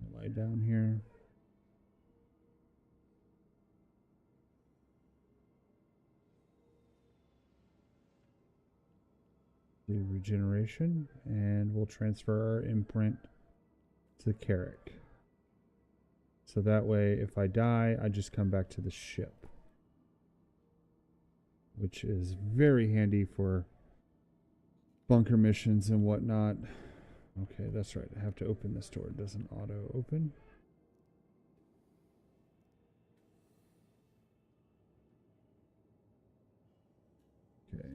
[SPEAKER 1] I'll lie down here. do regeneration, and we'll transfer our imprint to Carrick. So that way, if I die, I just come back to the ship, which is very handy for bunker missions and whatnot. Okay, that's right. I have to open this door. It doesn't auto open. Okay.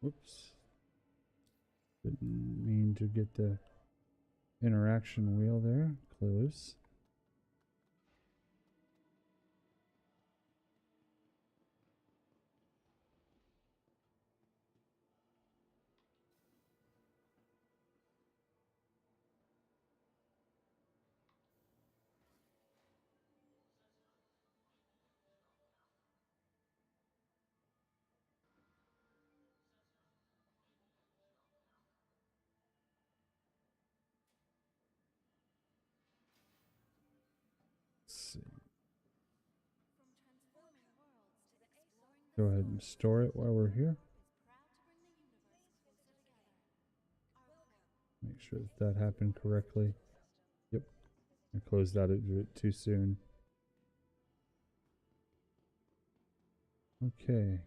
[SPEAKER 1] Whoops. Didn't mean to get the interaction wheel there. Close. Let's see. Go ahead and store it while we're here. Make sure that happened correctly. Yep. I closed out it too soon. Okay.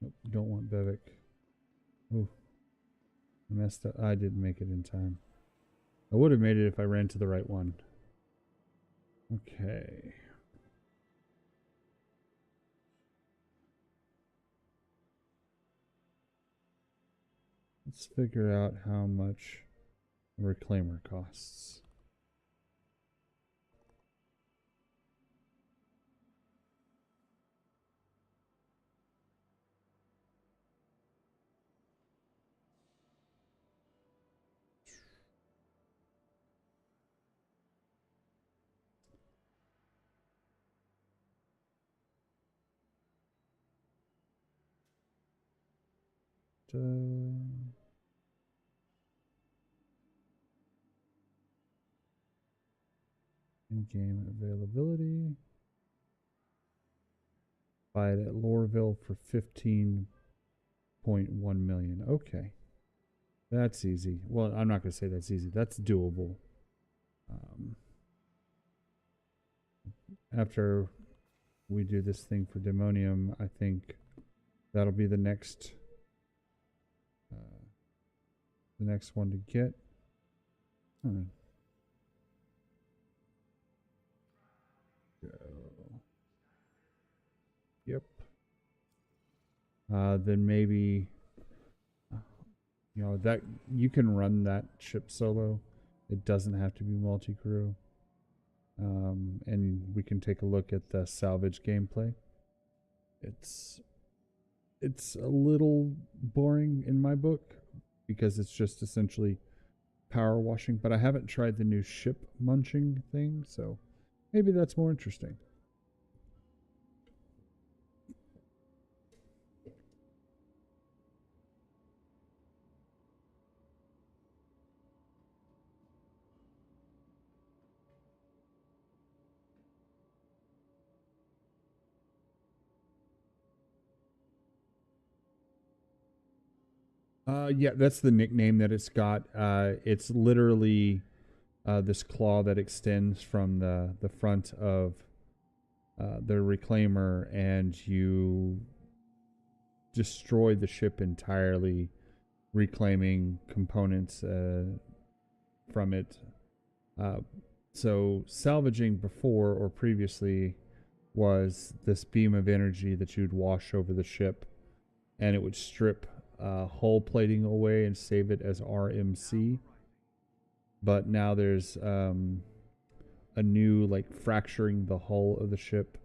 [SPEAKER 1] Nope, don't want Bevic. Oh, I messed up. I didn't make it in time. I would have made it if I ran to the right one. Okay. Let's figure out how much a reclaimer costs. In-game availability. Buy it at Loreville for 15.1 million. Okay. That's easy. Well, I'm not going to say that's easy. That's doable. After we do this thing for Demonium, I think that'll be the next one to get. Go. Yep. Then maybe, you know, that you can run that ship solo. It doesn't have to be multi-crew. And we can take a look at the salvage gameplay. It's a little boring in my book because it's just essentially power washing, but I haven't tried the new ship munching thing, so maybe that's more interesting. Yeah, that's the nickname that it's got. It's literally this claw that extends from the front of the reclaimer, and you destroy the ship entirely, reclaiming components from it. So salvaging before or previously was this beam of energy that you'd wash over the ship, and it would strip hull plating away and save it as RMC. But now there's a new, like, fracturing the hull of the ship,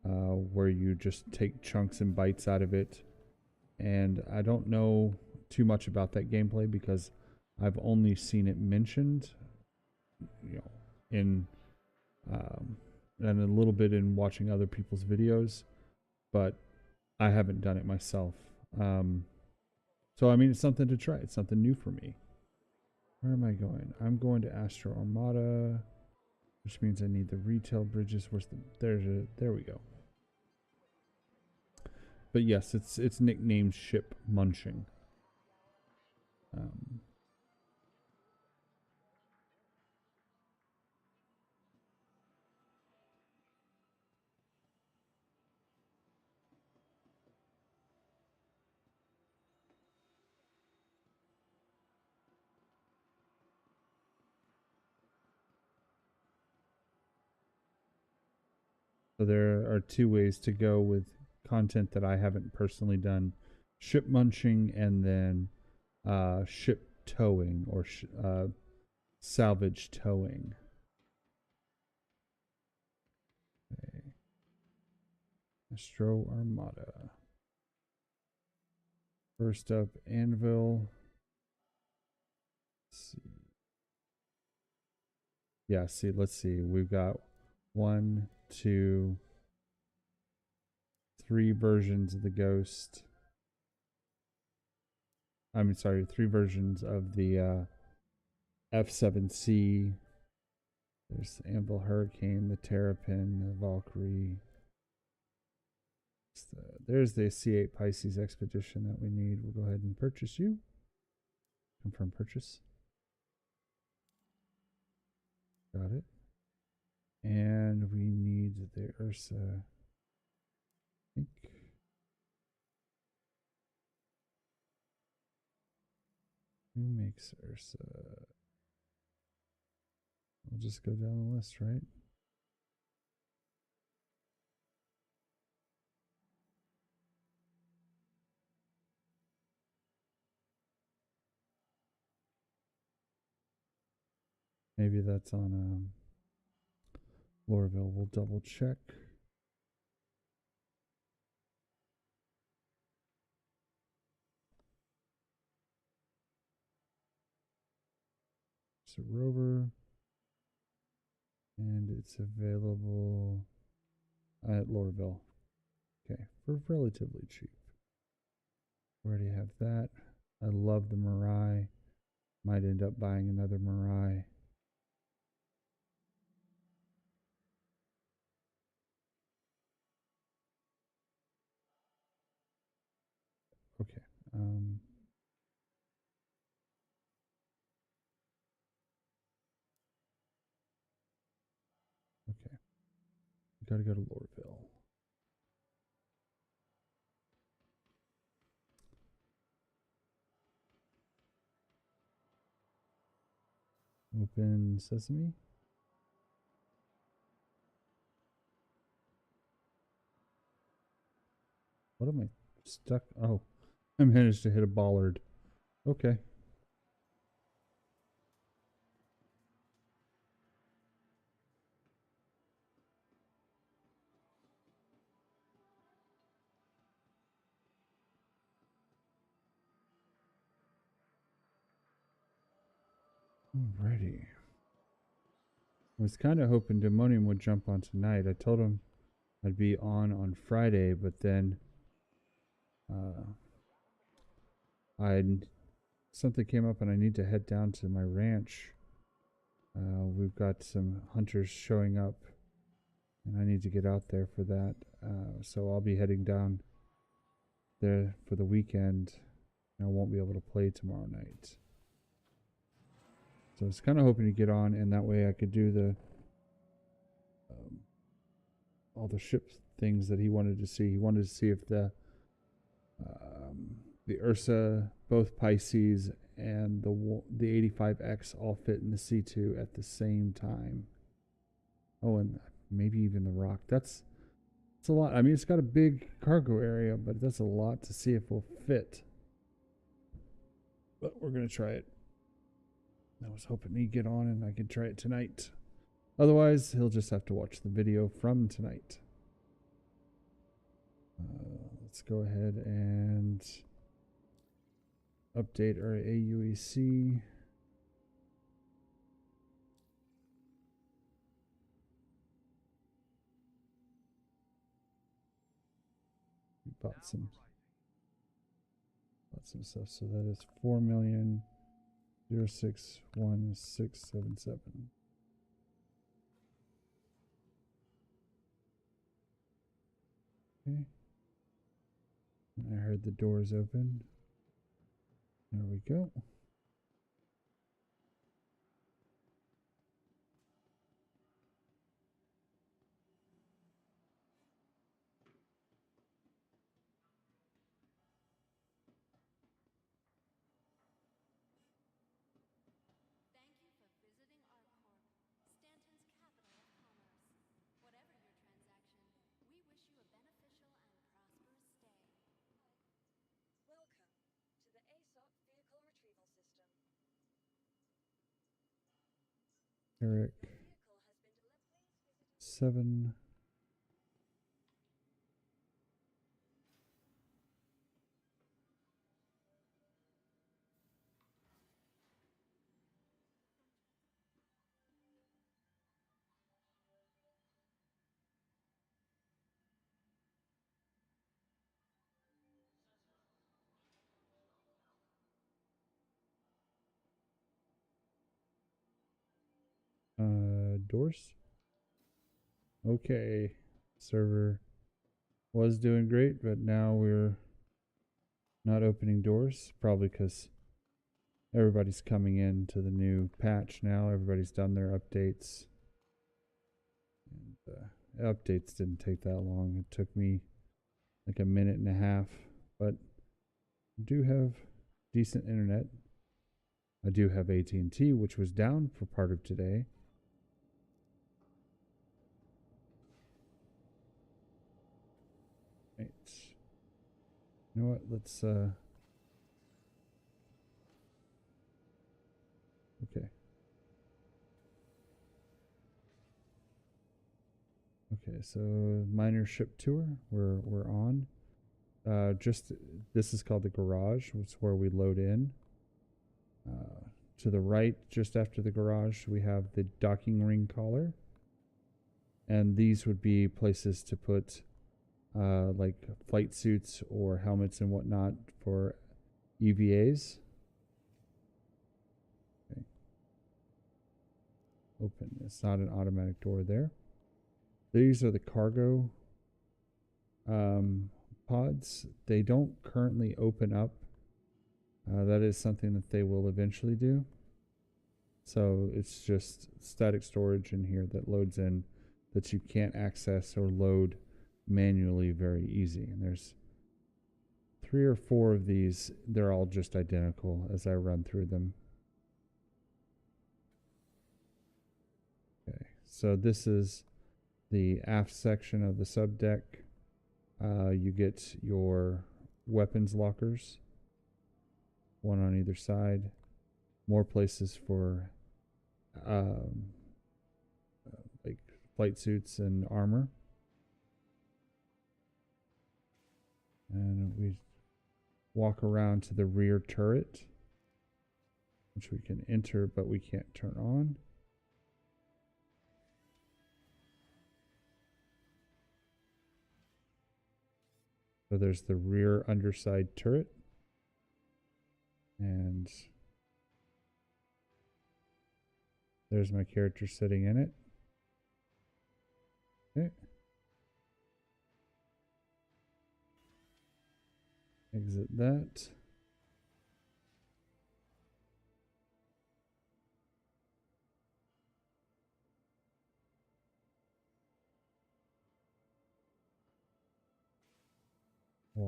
[SPEAKER 1] where you just take chunks and bites out of it. And I don't know too much about that gameplay because I've only seen it mentioned, in and a little bit in watching other people's videos, but I haven't done it myself. So I mean, it's something to try. It's something new for me. Where am I going? I'm going to Astro Armada, which means I need the retail bridges. There we go. But yes, it's nicknamed Ship Munching. So there are two ways to go with content that I haven't personally done: ship munching, and then ship towing, or salvage towing. Okay. Astro Armada. First up, Anvil. Let's see. Yeah, let's see. We've got 1, 2, 3 versions of the Ghost. I'm sorry, 3 versions of the F7C. There's the Anvil Hurricane, the Terrapin, the Valkyrie. There's the C8 Pisces Expedition that we need. We'll go ahead and purchase you. Confirm purchase. Got it. And we need the Ursa. I think. Who makes Ursa? We'll just go down the list, right? Maybe that's on Lorville. We'll double check. It's a rover, and it's available at Lorville. Okay, for relatively cheap. We already have that. I love the Mirai. Might end up buying another Mirai. Okay. Okay. We gotta go to Lorville. Open Sesame. What am I stuck? Oh, I managed to hit a bollard. Okay. Alrighty. I was kind of hoping Demonium would jump on tonight. I told him I'd be on Friday, but then something came up and I need to head down to my ranch. We've got some hunters showing up, and I need to get out there for that. So I'll be heading down there for the weekend. I won't be able to play tomorrow night. So I was kind of hoping to get on, and that way I could do the all the ship things that he wanted to see. He wanted to see if the Ursa, both Pisces, and the 85X all fit in the C2 at the same time. Oh, and maybe even the Rock. That's a lot. I mean, it's got a big cargo area, but that's a lot to see if we'll fit. But we're gonna try it. I was hoping he'd get on and I could try it tonight. Otherwise, he'll just have to watch the video from tonight. Let's go ahead and update our AUEC. We bought some stuff. So that is 4,061,677. Okay. I heard the doors open. There we go. Eric 7. Doors. Okay, server was doing great, but now we're not opening doors, probably because everybody's coming in to the new patch now. Everybody's done their updates. And updates didn't take that long. It took me like a minute and a half, but I do have decent internet. I do have AT&T, which was down for part of today. Right. You know what? Let's okay. Okay, so miner ship tour. We're on. Just this is called the garage. It's where we load in. To the right, just after the garage, we have the docking ring collar, and these would be places to put like flight suits or helmets and whatnot for EVAs. Okay. Open. It's not an automatic door there. These are the cargo pods. They don't currently open up. That is something that they will eventually do. So it's just static storage in here that loads in that you can't access or load manually very easy. And there's 3 or 4 of these. They're all just identical as I run through them. Okay, so this is the aft section of the subdeck. You get your weapons lockers, one on either side. More places for like flight suits and armor. And we walk around to the rear turret, which we can enter, but we can't turn on. So there's the rear underside turret. And there's my character sitting in it. Okay. Exit that.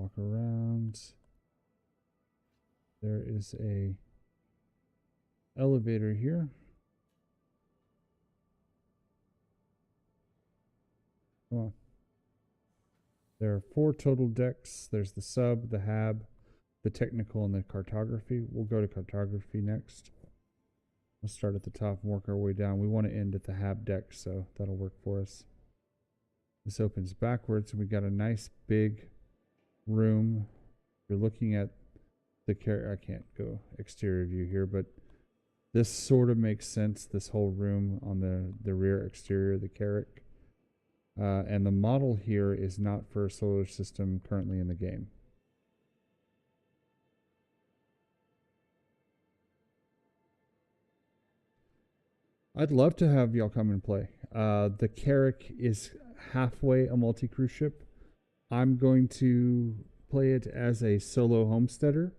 [SPEAKER 1] walk around. There is a elevator here. Come on. There are 4 total decks. There's the sub, the hab, the technical, and the cartography. We'll go to cartography next. We'll start at the top and work our way down. We want to end at the hab deck, so that'll work for us. This opens backwards, and we got a nice big room. You're looking at the I can't go exterior view here, but this sort of makes sense. This whole room on the rear exterior, the Carrack. And the model here is not for a solar system currently in the game. I'd love to have y'all come and play. The Carrack is halfway a multi-crew ship. I'm going to play it as a solo homesteader,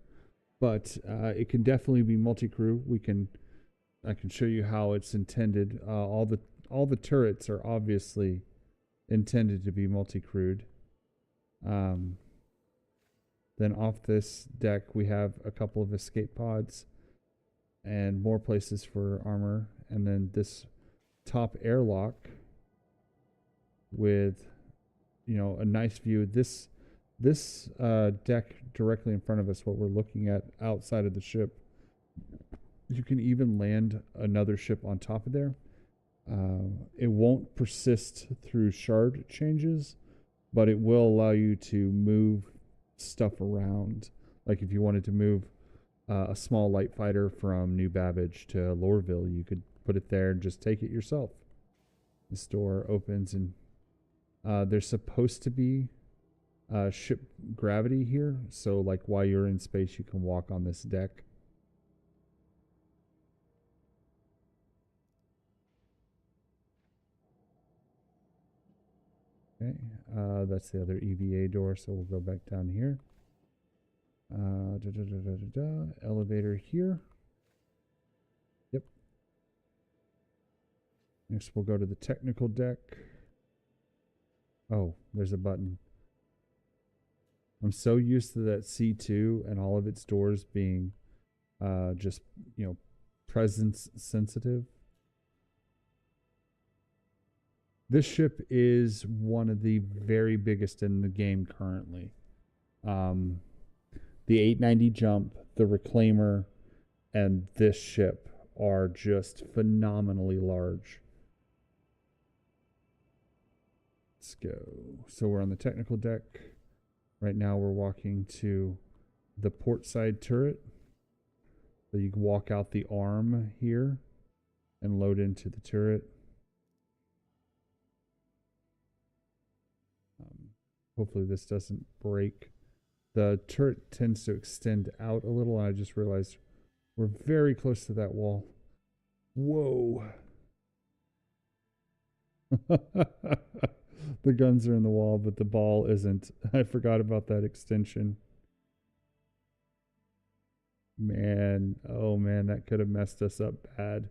[SPEAKER 1] but it can definitely be multi-crew. I can show you how it's intended. All the turrets are obviously intended to be multi-crewed. Then off this deck we have a couple of escape pods and more places for armor, and then this top airlock with, you know, a nice view. This deck directly in front of us, what we're looking at outside of the ship, you can even land another ship on top of there. It won't persist through shard changes, but it will allow you to move stuff around. Like if you wanted to move a small light fighter from New Babbage to Lorville, you could put it there and just take it yourself. This door opens, and there's supposed to be ship gravity here, so like while you're in space you can walk on this deck. Okay, that's the other EVA door, so we'll go back down here. Elevator here. Yep. Next we'll go to the technical deck. Oh, there's a button. I'm so used to that C2 and all of its doors being just, you know, presence sensitive. This ship is one of the very biggest in the game currently. The 890 jump, the Reclaimer, and this ship are just phenomenally large. Let's go. So we're on the technical deck. Right now we're walking to the port side turret. So you can walk out the arm here and load into the turret. Hopefully this doesn't break. The turret tends to extend out a little. I just realized we're very close to that wall. Whoa. The guns are in the wall, but the ball isn't. I forgot about that extension. Man, oh man, that could have messed us up bad.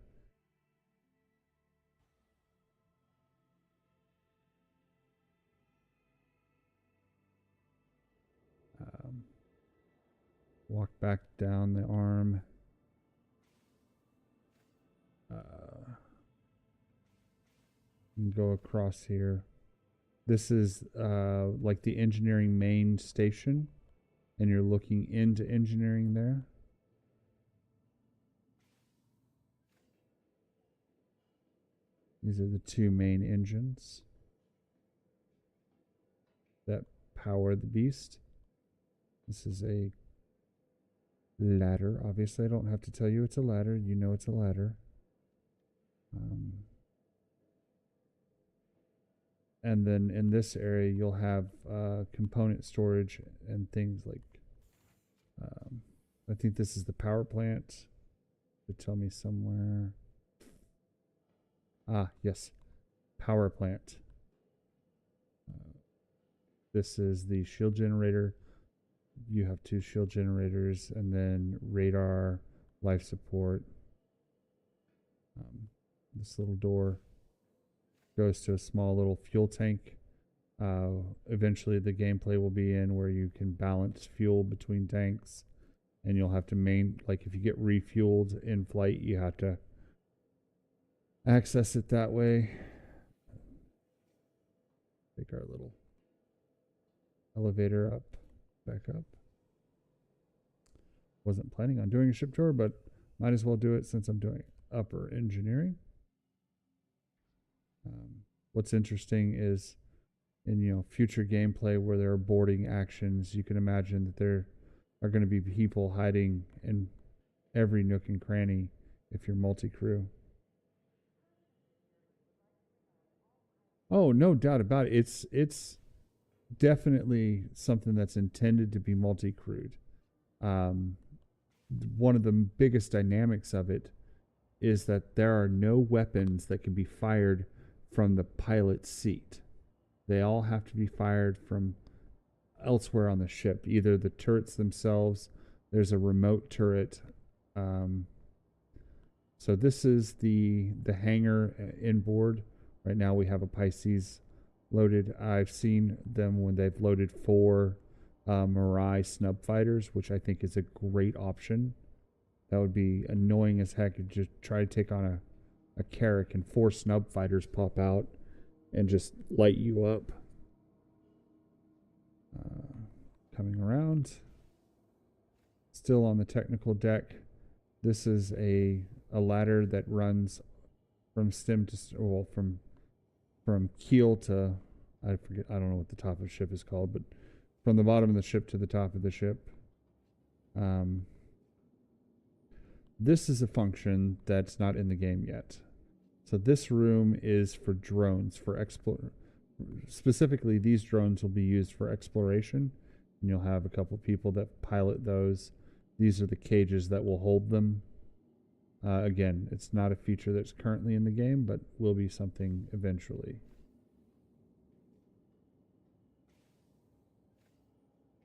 [SPEAKER 1] Walk back down the arm. And go across here. This is like the engineering main station, and you're looking into engineering there. These are the 2 main engines that power the beast. This is a ladder. Obviously, I don't have to tell you it's a ladder. You know it's a ladder. And then in this area, you'll have component storage and things like, I think this is the power plant. They tell me somewhere. Ah, yes, power plant. This is the shield generator. You have 2 shield generators, and then radar, life support. This little door goes to a small little fuel tank. Eventually the gameplay will be in where you can balance fuel between tanks, and you'll have to like if you get refueled in flight, you have to access it that way. Take our little elevator up, back up. Wasn't planning on doing a ship tour, but might as well do it since I'm doing upper engineering. What's interesting is in future gameplay where there are boarding actions, you can imagine that there are going to be people hiding in every nook and cranny if you're multi-crew. Oh, no doubt about it. It's definitely something that's intended to be multi-crewed. One of the biggest dynamics of it is that there are no weapons that can be fired from the pilot's seat. They all have to be fired from elsewhere on the ship, either the turrets themselves. There's a remote turret. So this is the hangar inboard. Right now we have a Pisces loaded. I've seen them when they've loaded 4 Mirai snub fighters, which I think is a great option. That would be annoying as heck to just try to take on a Carrack and 4 snub fighters pop out and just light you up. Coming around, still on the technical deck. This is a ladder that runs from stem to from keel to I don't know what the top of the ship is called, but from the bottom of the ship to the top of the ship. This is a function that's not in the game yet. So this room is for drones, specifically these drones will be used for exploration, and you'll have a couple of people that pilot those. These are the cages that will hold them. Again, it's not a feature that's currently in the game, but will be something eventually.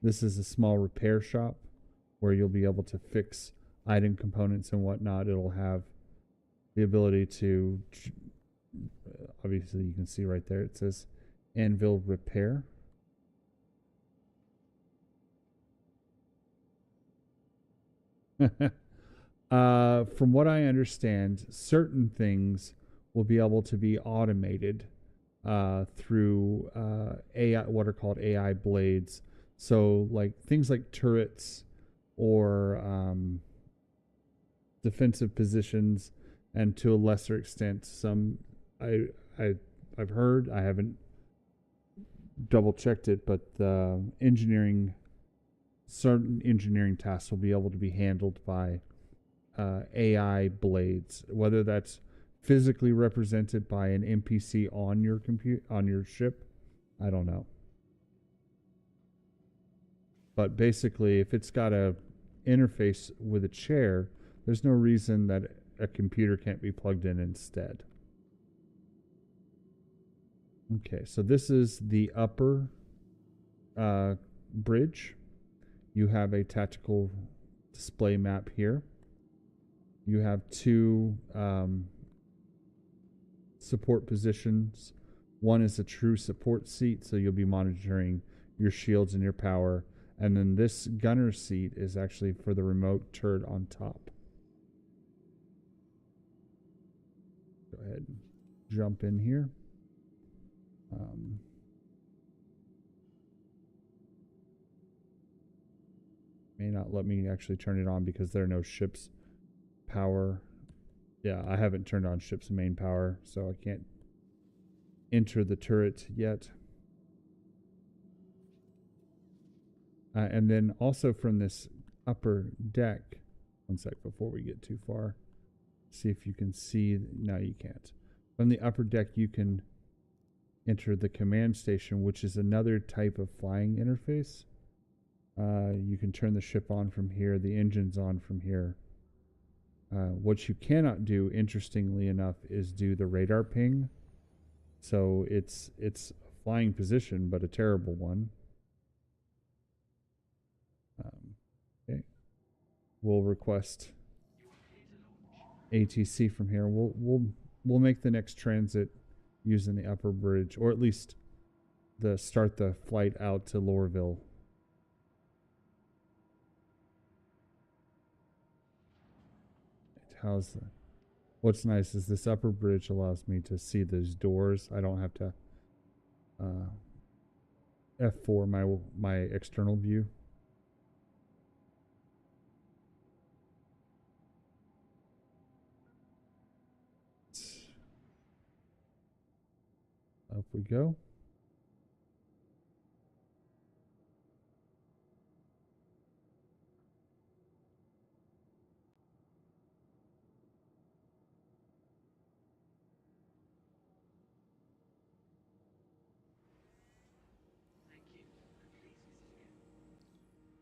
[SPEAKER 1] This is a small repair shop where you'll be able to fix item components and whatnot. It'll have the ability to, obviously you can see right there, it says Anvil Repair. From what I understand, certain things will be able to be automated through AI, what are called AI blades. So like things like turrets or defensive positions, and to a lesser extent some I've heard, I haven't double checked it, but certain engineering tasks will be able to be handled by AI blades, whether that's physically represented by an NPC on your ship, I don't know. But basically, if it's got a interface with a chair, there's no reason that a computer can't be plugged in instead. Okay, so this is the upper bridge. You have a tactical display map here. You have 2 support positions. One is a true support seat, so you'll be monitoring your shields and your power. And then this gunner seat is actually for the remote turret on top. Go ahead and jump in here. May not let me actually turn it on because there are no ship's power. Yeah, I haven't turned on ship's main power, so I can't enter the turret yet. And then also from this upper deck, one sec before we get too far, see if you can see. No, you can't. From the upper deck, you can enter the command station, which is another type of flying interface. You can turn the ship on from here, the engine's on from here. What you cannot do, interestingly enough, is do the radar ping. So it's a flying position, but a terrible one. Okay, we'll request ATC from here. We'll make the next transit using the upper bridge, or at least start the flight out to Lorville. How's the, what's nice is this upper bridge allows me to see those doors. I don't have to F4 my external view. Up we go.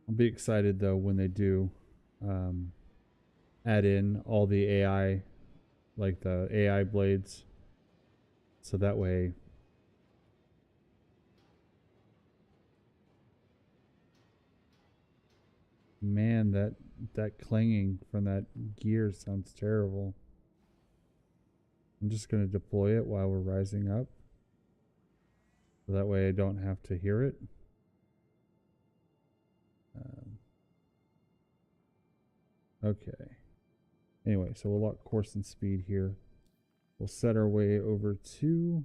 [SPEAKER 1] I'll be excited though when they do add in all the AI, like the AI blades, so that way man, that clanging from that gear sounds terrible. I'm just going to deploy it while we're rising up, so that way I don't have to hear it. Okay. Anyway, so we'll lock course and speed here. We'll set our way over to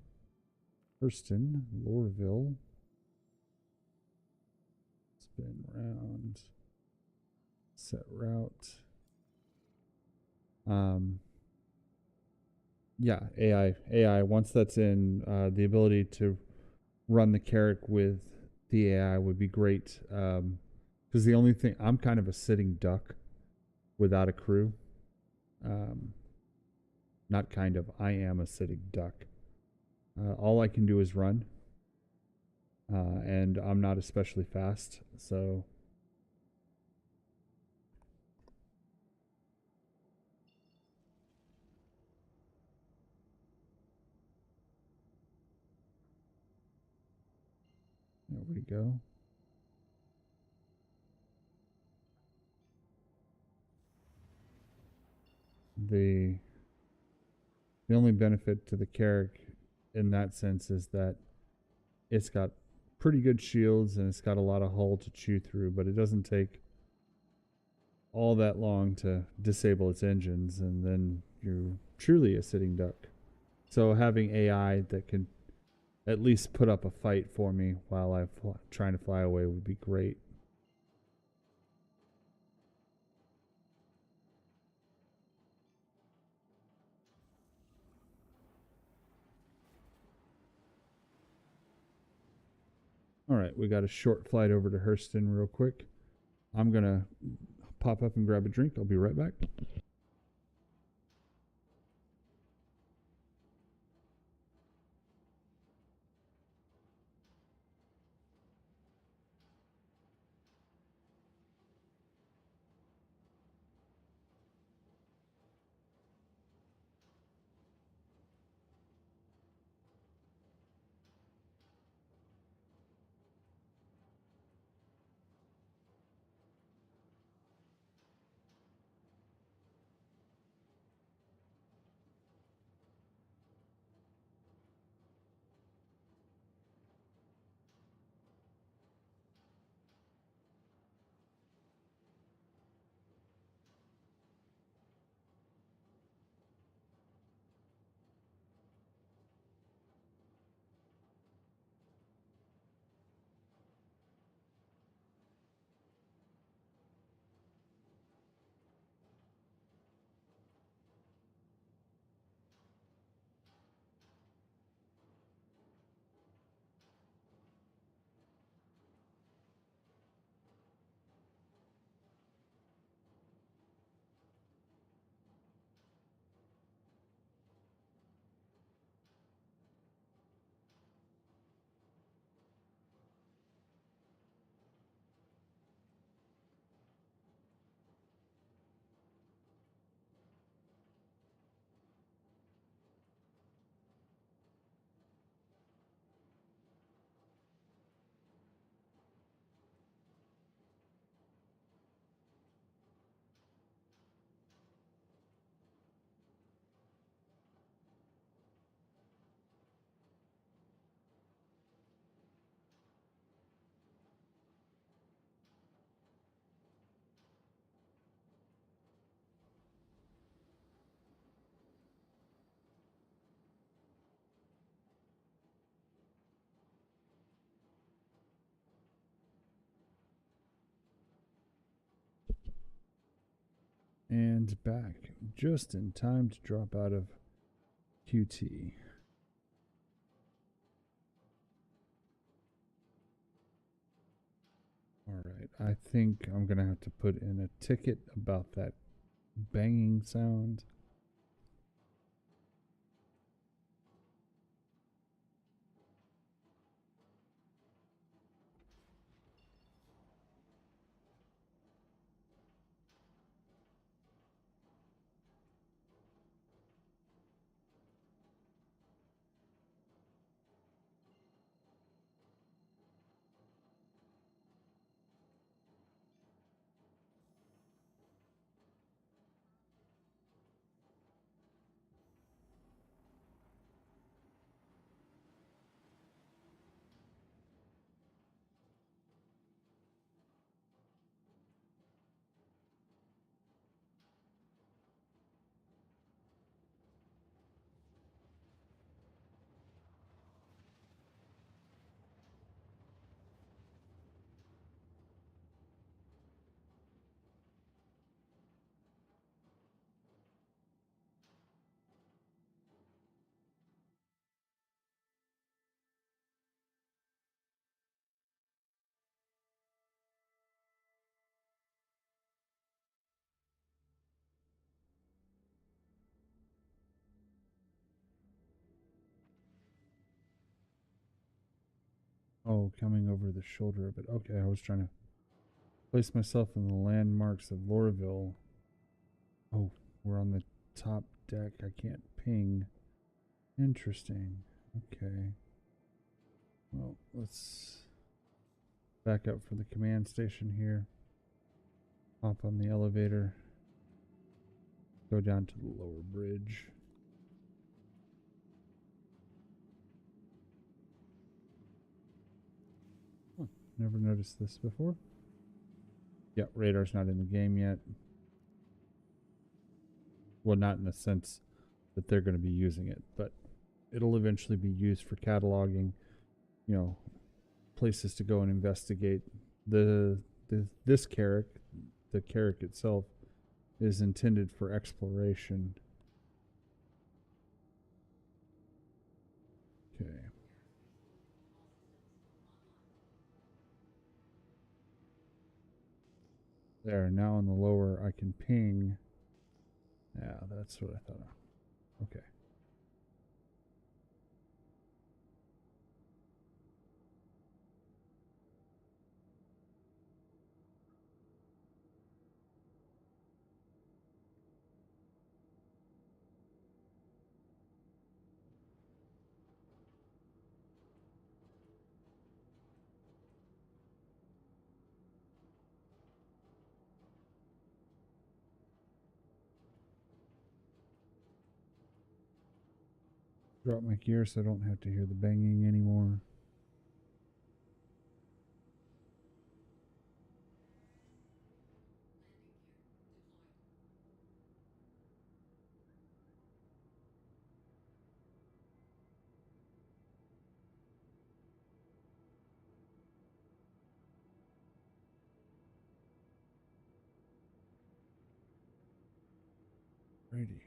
[SPEAKER 1] Hurston, Lorville. Spin round. Set route. Yeah, AI. Once that's in, the ability to run the Carrack with the AI would be great. Because the only thing, I'm kind of a sitting duck without a crew. Not kind of, I am a sitting duck. All I can do is run. And I'm not especially fast, so there we go. The only benefit to the Carrack in that sense is that it's got pretty good shields and it's got a lot of hull to chew through, but it doesn't take all that long to disable its engines, and then you're truly a sitting duck. So having AI that can at least put up a fight for me while I'm trying to fly away would be great. All right, we got a short flight over to Hurston real quick. I'm going to pop up and grab a drink. I'll be right back. And back just in time to drop out of QT. All right, I think I'm going to have to put in a ticket about that banging sound. Oh, coming over the shoulder a bit. Okay, I was trying to place myself in the landmarks of Lorville. Oh, we're on the top deck. I can't ping. Interesting. Okay. Well, let's back up for the command station here. Hop on the elevator. Go down to the lower bridge. Huh, never noticed this before. Yeah, radar's not in the game yet. Well, not in the sense that they're going to be using it, but it'll eventually be used for cataloging, you know, places to go and investigate. This Carrack, the Carrack itself, is intended for exploration. Okay. There, now on the lower, I can ping. Yeah, that's what I thought of. Okay. Drop my gear so I don't have to hear the banging anymore. Righty.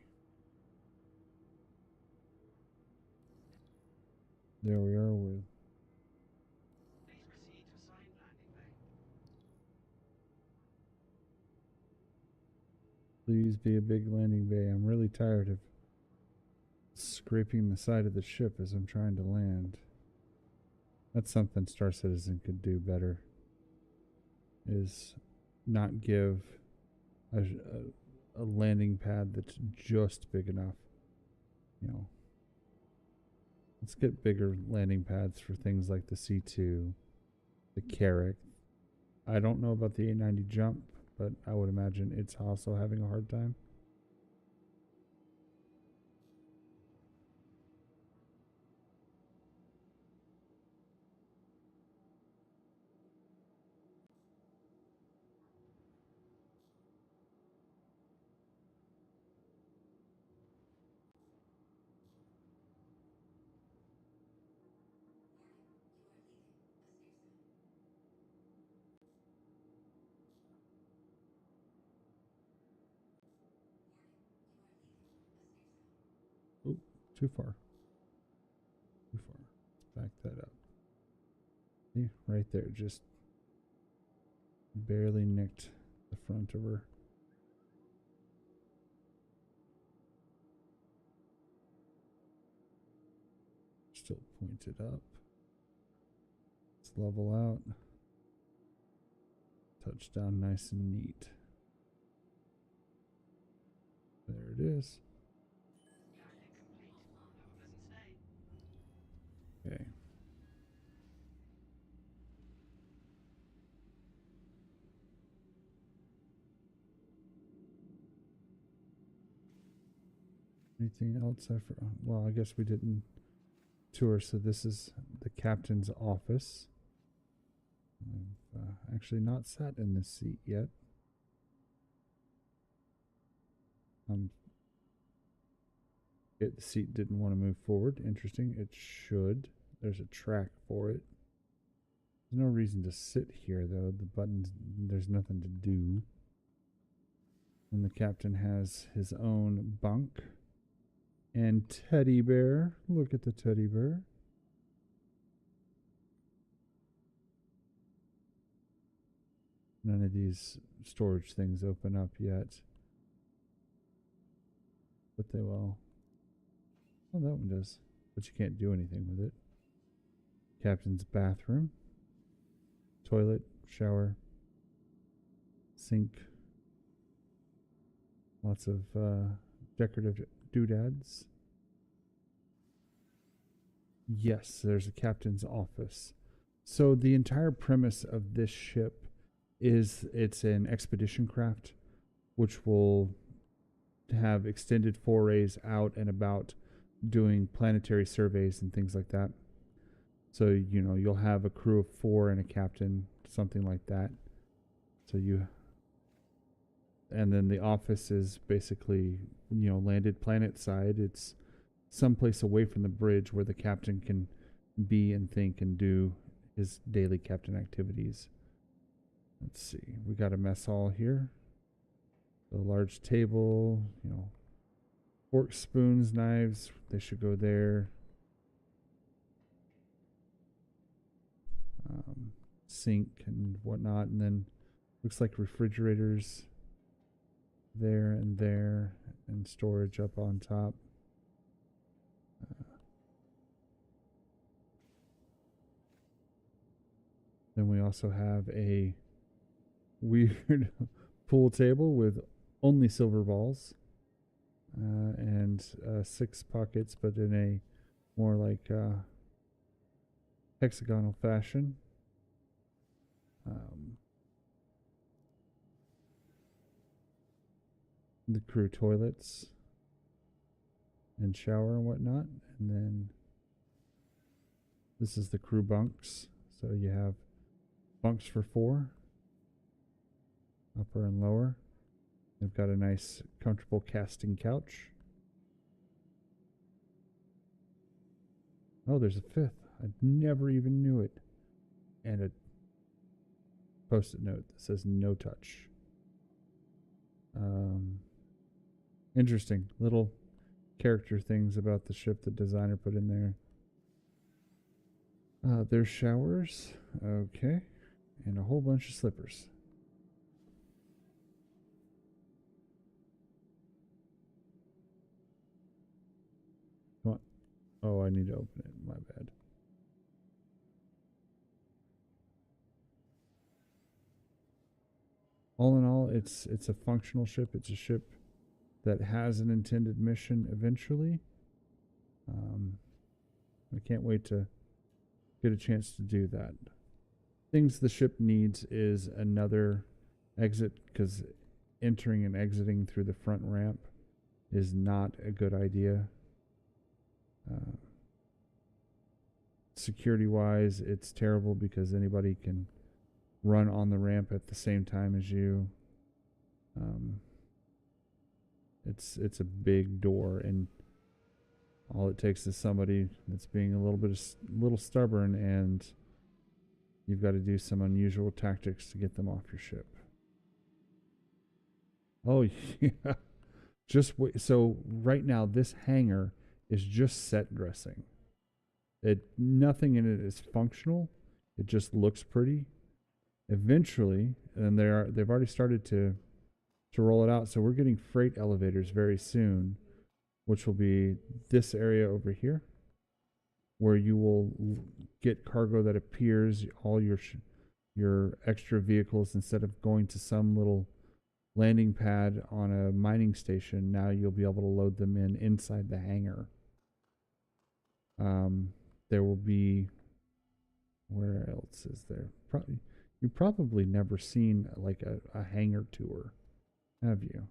[SPEAKER 1] There we are with please be a big landing bay. I'm really tired of scraping the side of the ship as I'm trying to land. That's something Star Citizen could do better, is not give a landing pad that's just big enough. You know, let's get bigger landing pads for things like the C2, the Carrack. I don't know about the 890 jump, but I would imagine it's also having a hard time. too far. Too far. Let's back that up. See, right there, just barely nicked the front of her. Still pointed up. Let's level out. Touchdown nice and neat. There it is. Okay. Anything else? Well, I guess we didn't tour. So this is the captain's office. I've actually not sat in this seat yet. The seat didn't want to move forward. Interesting. It should. There's a track for it. There's no reason to sit here, though. The buttons, there's nothing to do. And the captain has his own bunk. And teddy bear. Look at the teddy bear. None of these storage things open up yet. But they will. Oh, that one does. But you can't do anything with it. Captain's bathroom. Toilet, shower, sink. Lots of decorative doodads. Yes, there's a captain's office. So the entire premise of this ship is it's an expedition craft, which will have extended forays out and about doing planetary surveys and things like that. So, you know, you'll have a crew of 4 and a captain, something like that. So and then the office is basically, you know, landed planet side. It's someplace away from the bridge where the captain can be and think and do his daily captain activities. Let's see, we got a mess hall here. A large table, you know, forks, spoons, knives, they should go there. Sink and whatnot, and then looks like refrigerators there, and storage up on top. Then we also have a weird pool table with only silver balls and 6 pockets, but in a more like hexagonal fashion. The crew toilets and shower and whatnot, and then this is the crew bunks. So you have bunks for 4, upper and lower. They've got a nice comfortable casting couch. Oh, there's a 5th. I never even knew it. And a post-it note that says no touch. Interesting little character things about the ship the designer put in there. There's showers, okay, and a whole bunch of slippers. Come on. Oh, I need to open it. My bad. All in all, it's a functional ship. It's a ship that has an intended mission eventually. I can't wait to get a chance to do that. Things the ship needs is another exit, because entering and exiting through the front ramp is not a good idea. Security wise, it's terrible because anybody can run on the ramp at the same time as you. It's a big door, and all it takes is somebody that's being a little stubborn, and you've got to do some unusual tactics to get them off your ship. Oh yeah, just wait. So right now this hangar is just set dressing. Nothing in it is functional. It just looks pretty. Eventually, and they've already started to roll it out. So we're getting freight elevators very soon, which will be this area over here, where you will get cargo that appears all your extra vehicles. Instead of going to some little landing pad on a mining station, now you'll be able to load them inside the hangar. There will be, where else is there? You've probably never seen like a hangar tour, have you?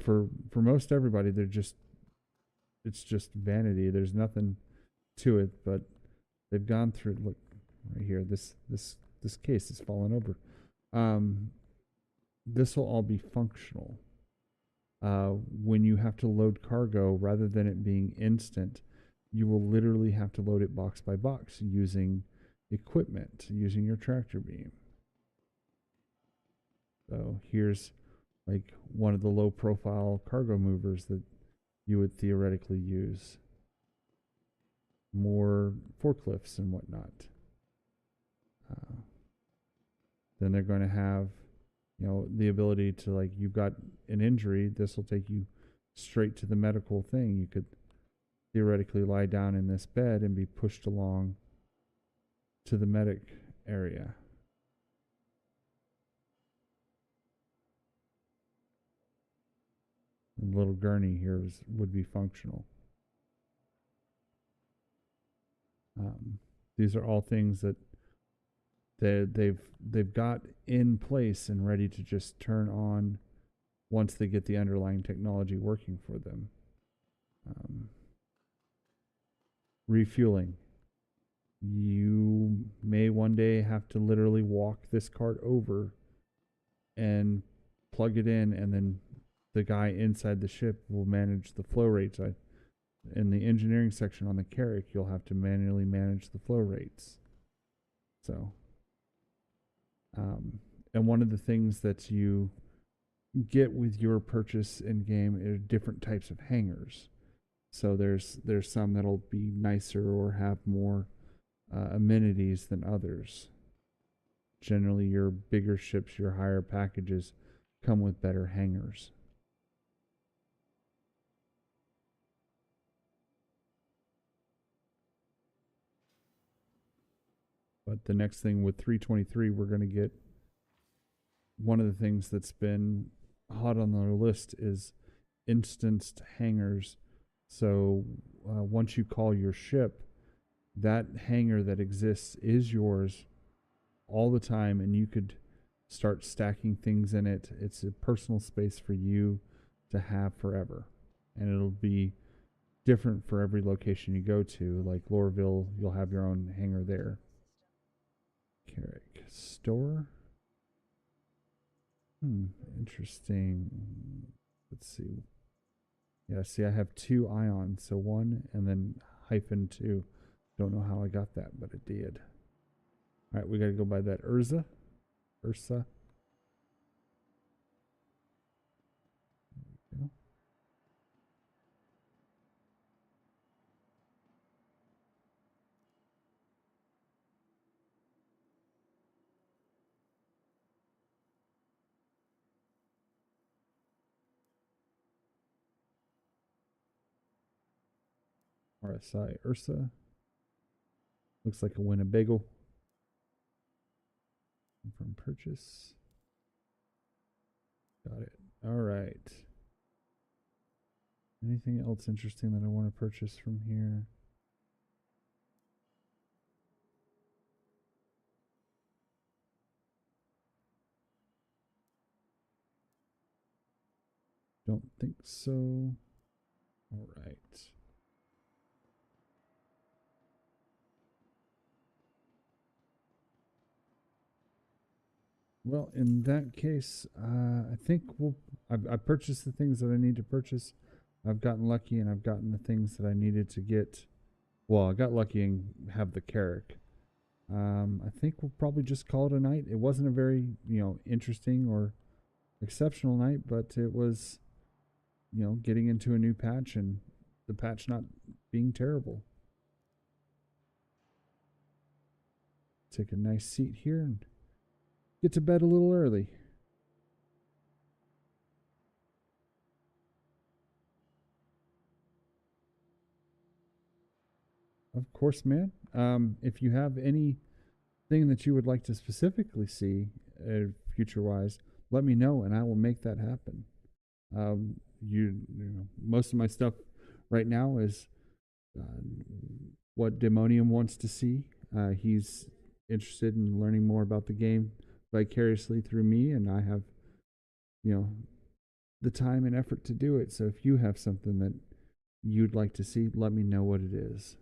[SPEAKER 1] For most everybody, it's just vanity. There's nothing to it, but they've gone through. Look right here. This case is fallen over. This will all be functional. When you have to load cargo, rather than it being instant, you will literally have to load it box by box using equipment, using your tractor beam. So here's like one of the low profile cargo movers that you would theoretically use. More forklifts and whatnot. Then they're going to have, the ability to, like, you've got an injury, this will take you straight to the medical thing. You could theoretically lie down in this bed and be pushed along to the medic area. The little gurney here would be functional. These are all things that they've got in place and ready to just turn on once they get the underlying technology working for them. Refueling. You may one day have to literally walk this cart over and plug it in, and then the guy inside the ship will manage the flow rates. In the engineering section on the Carrack, you'll have to manually manage the flow rates. So, and one of the things that you get with your purchase in game are different types of hangars. So there's some that'll be nicer or have more amenities than others. Generally, your bigger ships, your higher packages, come with better hangars. But the next thing with 323, we're going to get one of the things that's been hot on our list is instanced hangars. So once you call your ship, that hangar that exists is yours all the time, and you could start stacking things in it. It's a personal space for you to have forever, and it'll be different for every location you go to. Like Lorville, you'll have your own hangar there. Carrack store. Interesting. Let's see. Yeah, see, I have 2 ions, so 1 and then -2. Don't know how I got that, but it did. All right, we got to go by that Ursa. There we go. RSI Ursa. Looks like a Winnebago. Confirm purchase. Got it. All right. Anything else interesting that I want to purchase from here? Don't think so. All right. Well, in that case, I think I've purchased the things that I need to purchase. I've gotten lucky, and I've gotten the things that I needed to get. Well, I got lucky and have the Carrack. I think we'll probably just call it a night. It wasn't a very, interesting or exceptional night, but it was, getting into a new patch and the patch not being terrible. Take a nice seat here and get to bed a little early. Of course, man. If you have anything that you would like to specifically see future-wise, let me know and I will make that happen. You know, most of my stuff right now is what Demonium wants to see. He's interested in learning more about the game vicariously through me, and I have, you know, the time and effort to do it. So if you have something that you'd like to see, let me know what it is.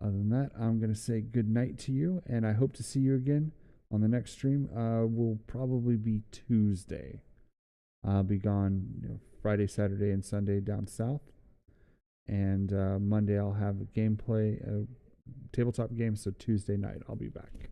[SPEAKER 1] Other than that, I'm going to say good night to you, and I hope to see you again on the next stream. Will probably be Tuesday. I'll be gone, you know, Friday, Saturday, and Sunday down south. And Monday I'll have a gameplay, a tabletop game, so Tuesday night I'll be back.